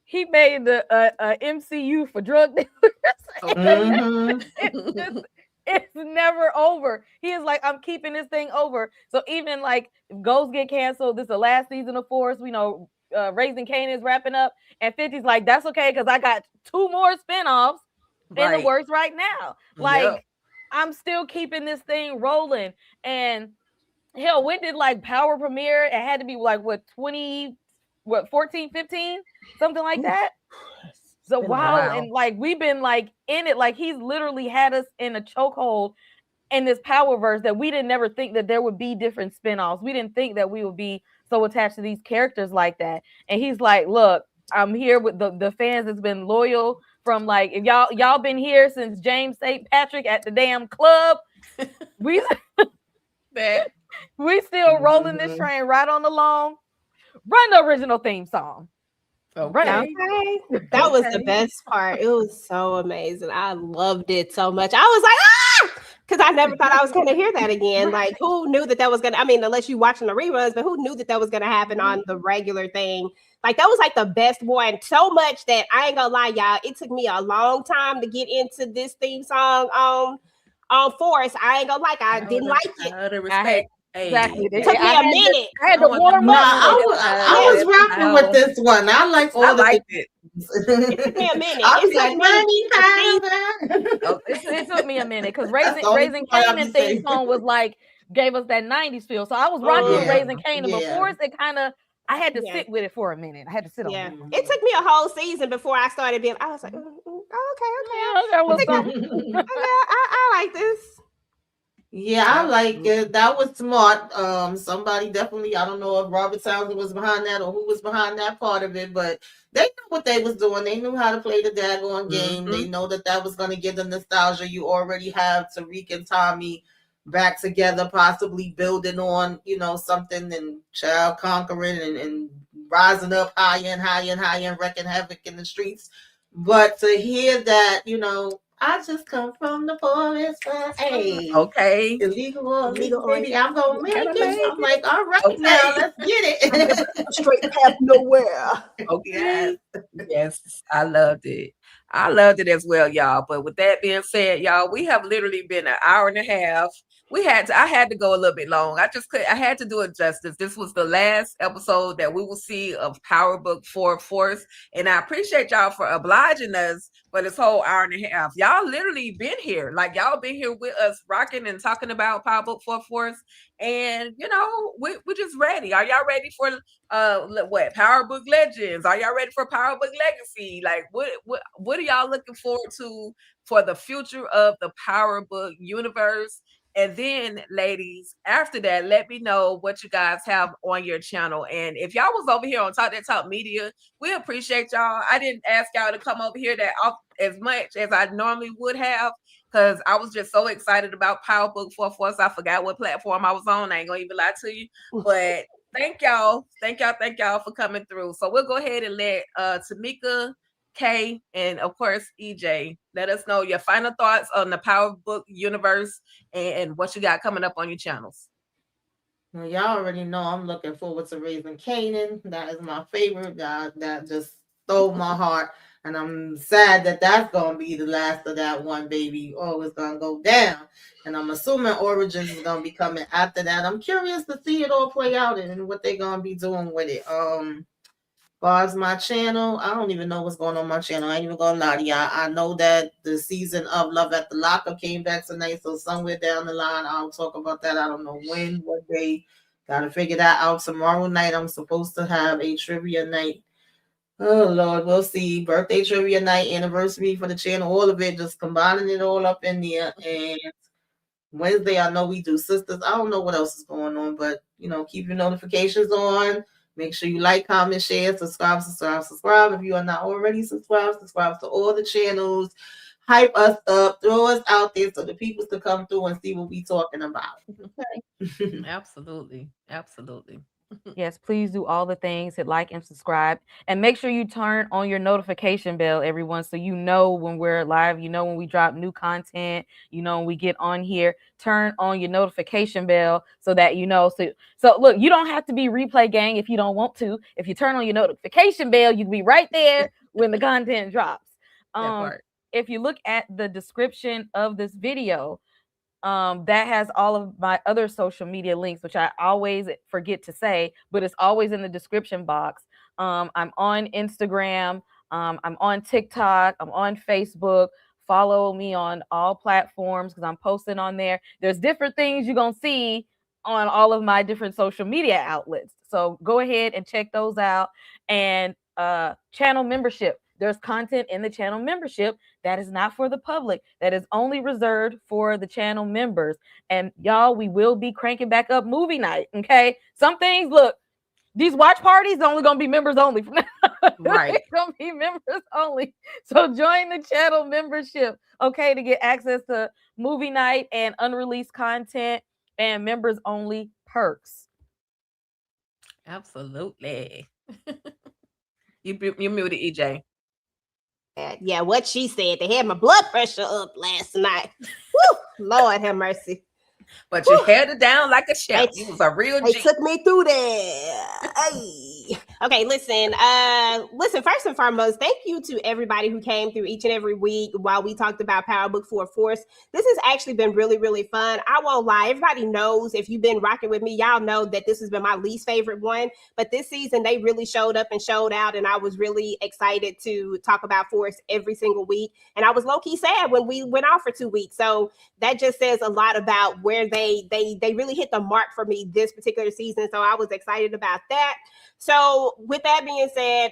[SPEAKER 6] he made the MCU for drug dealers. It's never over. He is like, I'm keeping this thing over. So even like if Ghosts get canceled, this is the last season of Force. We know Raising Kanan is wrapping up, and 50's like, that's okay because I got 2 more spinoffs in the
[SPEAKER 3] Right.
[SPEAKER 6] works right now.
[SPEAKER 3] Yep.
[SPEAKER 6] Like, I'm still keeping this thing rolling. And hell, when did like Power premiere? It had to be like what 14, 15, something like that. So wow,
[SPEAKER 3] Wow.
[SPEAKER 6] and like we've been like in it, like he's literally had us in a chokehold in this Powerverse that we didn't never think that there would be different spinoffs. We didn't think that we would be so attached to these characters like that. And he's like, look, I'm here with the fans that's been loyal from like if y'all been here since James St. Patrick at the damn club. We
[SPEAKER 3] That.
[SPEAKER 6] we still rolling this train right on along. Run the original theme song. Run it.
[SPEAKER 3] Okay.
[SPEAKER 4] That was the
[SPEAKER 3] Okay.
[SPEAKER 4] best part. It was so amazing. I loved it so much. I was like, ah, because I never thought I was going to hear that again. Like, who knew that was going to? I mean, unless you watching the reruns, but who knew that was going to happen on the regular thing? Like, that was like the best one. So much that I ain't gonna lie, y'all. It took me a long time to get into this theme song on Force. I ain't gonna like. I didn't like it.
[SPEAKER 3] Out of respect.
[SPEAKER 6] Exactly.
[SPEAKER 3] Hey,
[SPEAKER 4] It took me a minute.
[SPEAKER 6] I had to warm
[SPEAKER 5] Nah,
[SPEAKER 6] up.
[SPEAKER 5] I was rocking with this one. I like all
[SPEAKER 3] I
[SPEAKER 5] the
[SPEAKER 3] liked it.
[SPEAKER 4] It took me a minute.
[SPEAKER 5] I was
[SPEAKER 4] It
[SPEAKER 5] like,
[SPEAKER 4] took me.
[SPEAKER 6] It took me a minute because
[SPEAKER 5] That's the only
[SPEAKER 6] Raising
[SPEAKER 5] part I be
[SPEAKER 6] Kanan theme
[SPEAKER 5] saying.
[SPEAKER 6] song was like gave us that 90s feel. So I was rocking with
[SPEAKER 5] Yeah,
[SPEAKER 6] Raising Kanan.
[SPEAKER 5] yeah.
[SPEAKER 6] Before it kind of I had to
[SPEAKER 4] Yeah.
[SPEAKER 6] sit with it for a minute. I had to sit on it.
[SPEAKER 4] It took me a whole season before I started being. I was like, okay.
[SPEAKER 6] That was
[SPEAKER 4] I,
[SPEAKER 6] something.
[SPEAKER 4] I like this.
[SPEAKER 5] Yeah, I like it. That was smart. Somebody definitely, I don't know if Robert Townsend was behind that or who was behind that part of it, but they knew what they was doing. They knew how to play the daggone game. They know that was going to give the nostalgia. You already have Tariq and Tommy back together, possibly building on, something and child conquering and rising up higher and higher and higher and wrecking havoc in the streets. But to hear that, I just come from the forest. Hey,
[SPEAKER 3] Okay.
[SPEAKER 5] illegal or legal, baby,
[SPEAKER 4] Orange.
[SPEAKER 5] I'm gonna make
[SPEAKER 3] Gotta
[SPEAKER 5] it.
[SPEAKER 3] make
[SPEAKER 5] I'm like, all right,
[SPEAKER 3] Okay.
[SPEAKER 5] now let's get it.
[SPEAKER 4] Straight path nowhere.
[SPEAKER 3] Okay. Yes, I loved it. I loved it as well, y'all. But with that being said, y'all, we have literally been an hour and a half. I had to go a little bit long. I had to do it justice. This was the last episode that we will see of Power Book 4 Force. And I appreciate y'all for obliging us for this whole hour and a half. Y'all literally been here. Like y'all been here with us rocking and talking about Power Book 4 Force. And we're just ready. Are y'all ready for what Power Book Legends? Are y'all ready for Power Book Legacy? Like what are y'all looking forward to for the future of the Power Book universe? And then, ladies, after that, let me know what you guys have on your channel. And if y'all was over here on Talk That Talk Media, we appreciate y'all. I didn't ask y'all to come over here as much as I normally would have, because I was just so excited about Power Book 4 Force. I forgot what platform I was on. I ain't gonna even lie to you. But thank y'all for coming through. So we'll go ahead and let Tamika, Kay, and of course EJ let us know your final thoughts on the Power Book universe and what you got coming up on your channels.
[SPEAKER 5] Well, y'all already know I'm looking forward to Raising Kanan. That is my favorite. That just stole my heart. And I'm sad that that's going to be the last of that one, baby. Oh, it's going to go down. And I'm assuming Origins is going to be coming after that. I'm curious to see it all play out and what they're going to be doing with it. Far as my channel, I don't even know what's going on my channel. I ain't even gonna lie to y'all. I know that the season of Love at the Locker came back tonight, so somewhere down the line I'll talk about that. I don't know when, what day. Gotta figure that out. Tomorrow night I'm supposed to have a trivia night. Oh Lord, we'll see. Birthday trivia night, anniversary for the channel, all of it, just combining it all up in there. And Wednesday, I know we do sisters. I don't know what else is going on, but keep your notifications on. Make sure you like, comment, share, subscribe. If you are not already subscribed, subscribe to all the channels. Hype us up, throw us out there so the people to come through and see what we talking about. Okay.
[SPEAKER 3] Absolutely.
[SPEAKER 6] Yes, please do all the things, hit like and subscribe, and make sure you turn on your notification bell, everyone, so you know when we're live, when we drop new content, when we get on here. Turn on your notification bell so that so look, you don't have to be Replay Gang if you don't want to. If you turn on your notification bell, you can be right there when the content drops. If you look at the description of this video, that has all of my other social media links, which I always forget to say, but it's always in the description box. I'm on Instagram. I'm on TikTok. I'm on Facebook. Follow me on all platforms because I'm posting on there. There's different things you're going to see on all of my different social media outlets. So go ahead and check those out. And channel membership. There's content in the channel membership that is not for the public. That is only reserved for the channel members. And y'all, we will be cranking back up movie night. Okay. Some things, look, these watch parties are only going to be members only.
[SPEAKER 3] Right.
[SPEAKER 6] It's going to be members only. So join the channel membership, okay, to get access to movie night and unreleased content and members only perks.
[SPEAKER 3] Absolutely. You muted, EJ.
[SPEAKER 4] Yeah, what she said. They had my blood pressure up last night. Woo, Lord have mercy.
[SPEAKER 3] But you held it down like a chef. You was a real
[SPEAKER 4] They
[SPEAKER 3] G.
[SPEAKER 4] took me through there. Hey. Okay, listen. First and foremost, thank you to everybody who came through each and every week while we talked about Power Book 4 Force. This has actually been really, really fun. I won't lie. Everybody knows, if you've been rocking with me, y'all know that this has been my least favorite one. But this season, they really showed up and showed out, and I was really excited to talk about Force every single week. And I was low-key sad when we went out for 2 weeks. So that just says a lot about where they really hit the mark for me this particular season. So I was excited about that. So with that being said,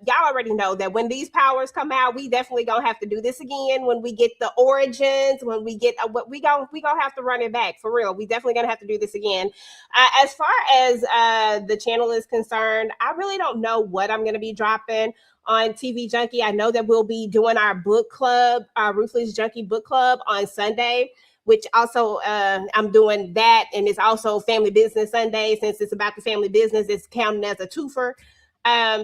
[SPEAKER 4] y'all already know that when these powers come out, we definitely gonna have to do this again. When we get the origins, when we get what we gonna have to run it back for real. We definitely gonna have to do this again. As far as the channel is concerned, I really don't know what I'm gonna be dropping on TV Junkie. I know that we'll be doing our book club, our Ruthless Junkie book club on Sunday, which also I'm doing that. And it's also Family Business Sunday. Since it's about the family business, it's counting as a twofer.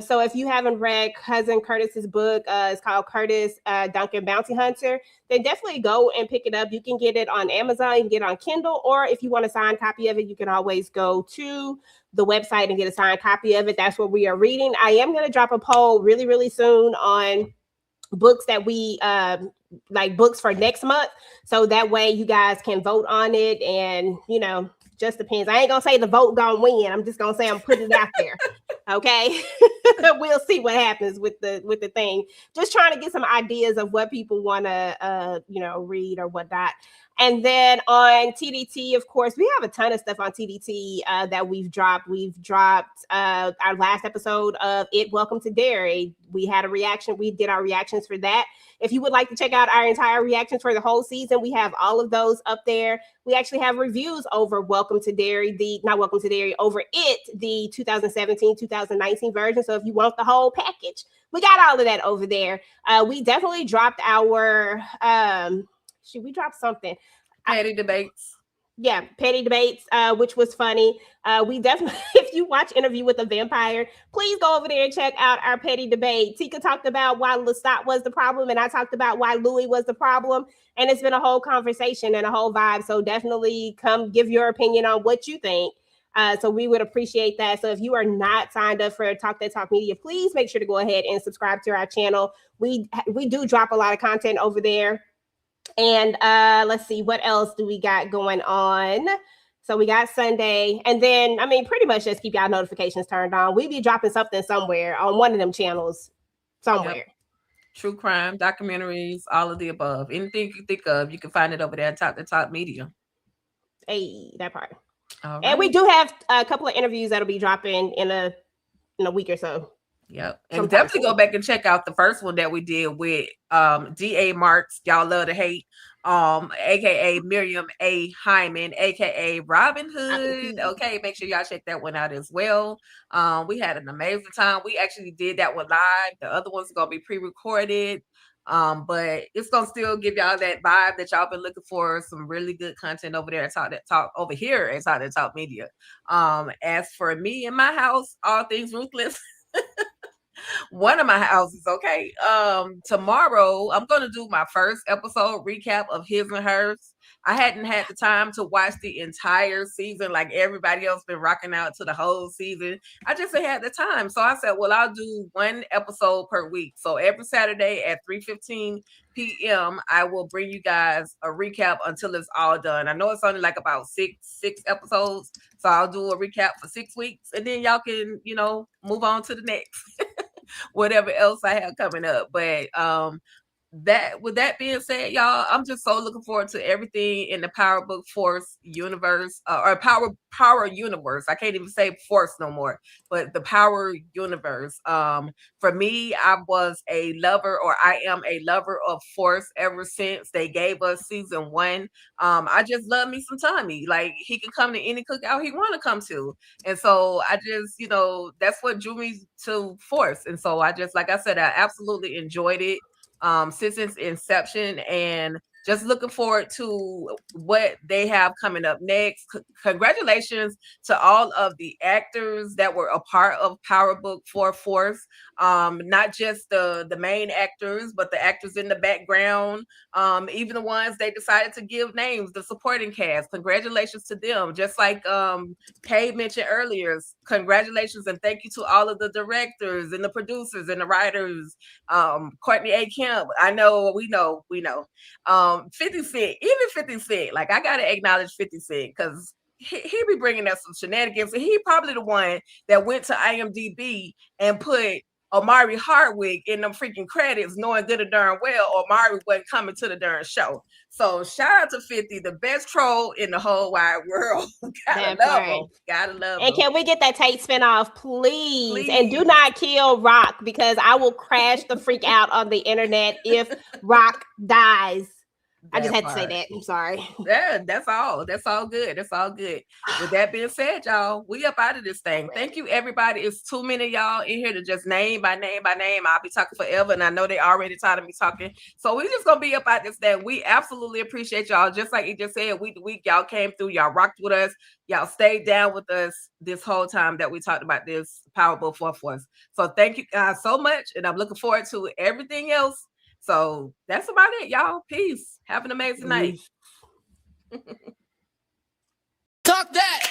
[SPEAKER 4] So if you haven't read Cousin Curtis's book, it's called Curtis Duncan Bounty Hunter, then definitely go and pick it up. You can get it on Amazon, you can get it on Kindle, or if you want a signed copy of it, you can always go to the website and get a signed copy of it. That's what we are reading. I am going to drop a poll really, really soon on books that we like books for next month, so that way you guys can vote on it. And just depends. I ain't gonna say the vote gonna win. I'm just gonna say I'm putting it out there. Okay. We'll see what happens with the thing. Just trying to get some ideas of what people want to read or whatnot. And then on TDT, of course, we have a ton of stuff on TDT that we've dropped. We've dropped our last episode of It Welcome to Dairy. We had a reaction. We did our reactions for that. If you would like to check out our entire reactions for the whole season, we have all of those up there. We actually have reviews over Welcome to Dairy, over It, the 2017-2019 version. So if you want the whole package, we got all of that over there. We definitely dropped our we dropped something.
[SPEAKER 3] Petty debates.
[SPEAKER 4] Yeah, petty debates, which was funny. We definitely, if you watch Interview with a Vampire, please go over there and check out our petty debate. Tika talked about why Lestat was the problem, and I talked about why Louis was the problem. And it's been a whole conversation and a whole vibe. So definitely come give your opinion on what you think. So we would appreciate that. So if you are not signed up for Talk That Talk Media, please make sure to go ahead and subscribe to our channel. We do drop a lot of content over there. And let's see, what else do we got going on? So we got Sunday, and then pretty much just keep y'all notifications turned on. We be dropping something somewhere on one of them channels somewhere. Yep.
[SPEAKER 3] True crime, documentaries, all of the above. Anything you think of, you can find it over there at Talk to Talk Media.
[SPEAKER 4] Hey, that part.
[SPEAKER 3] All right.
[SPEAKER 4] And we do have a couple of interviews that'll be dropping in a week or so.
[SPEAKER 3] Yep. And definitely go back and check out the first one that we did with D.A. Marks, y'all love to hate, aka Miriam A. Hyman, aka Robin Hood. Okay, make sure y'all check that one out as well. We had an amazing time. We actually did that one live. The other one's gonna be pre-recorded. But it's gonna still give y'all that vibe that y'all been looking for. Some really good content over there at Talk over here at Talk That Talk Media. As for me in my house, all things ruthless. one of my houses. Okay. Tomorrow I'm gonna do my first episode recap of His and Hers. I hadn't had the time to watch the entire season like everybody else been rocking out to the whole season. I just ain't had the time. So I said, well, I'll do one episode per week. So every Saturday at 3:15 p.m. I will bring you guys a recap until it's all done. I know it's only like about six episodes. So I'll do a recap for 6 weeks and then y'all can, move on to the next. Whatever else I have coming up. But that with that being said, y'all, I'm just so looking forward to everything in the Power Book Force universe, or Power universe. I can't even say Force no more, but the Power universe. For me, I was a lover, or I am a lover of Force ever since they gave us season 1. I just love me some Tommy. Like, he can come to any cookout he want to come to, and so I just, that's what drew me to Force. And so I just, like I said, I absolutely enjoyed it since its inception, and just looking forward to what they have coming up next. Congratulations to all of the actors that were a part of Power Book 4 Force. Not just the main actors, but the actors in the background, even the ones they decided to give names, the supporting cast. Congratulations to them. Just like Kay mentioned earlier, congratulations and thank you to all of the directors and the producers and the writers. Courtney A. Kemp, I know, we know. 50 Cent, even 50 Cent, like, I gotta acknowledge 50 Cent because he be bringing us some shenanigans. And he probably the one that went to IMDb and put Omari Hardwick in them freaking credits, knowing good and darn well Omari wasn't coming to the darn show. So shout out to 50, the best troll in the whole wide world. Gotta love him. Gotta love him.
[SPEAKER 4] And can we get that Tate spinoff, please? And do not kill Rock, because I will crash the freak out on the internet if Rock dies. I just had to say that. I'm sorry.
[SPEAKER 3] Yeah, that's all. That's all good. That's all good. With that being said, y'all, we up out of this thing. Thank you, everybody. It's too many y'all in here to just name by name by name. I'll be talking forever, and I know they already tired of me talking. So we just gonna be up out this thing. We absolutely appreciate y'all. Just like he just said, week to week, y'all came through. Y'all rocked with us. Y'all stayed down with us this whole time that we talked about this Power Book 4 Force. So thank you guys so much, and I'm looking forward to everything else. So that's about it, y'all. Peace. Have an amazing night.
[SPEAKER 2] Talk that.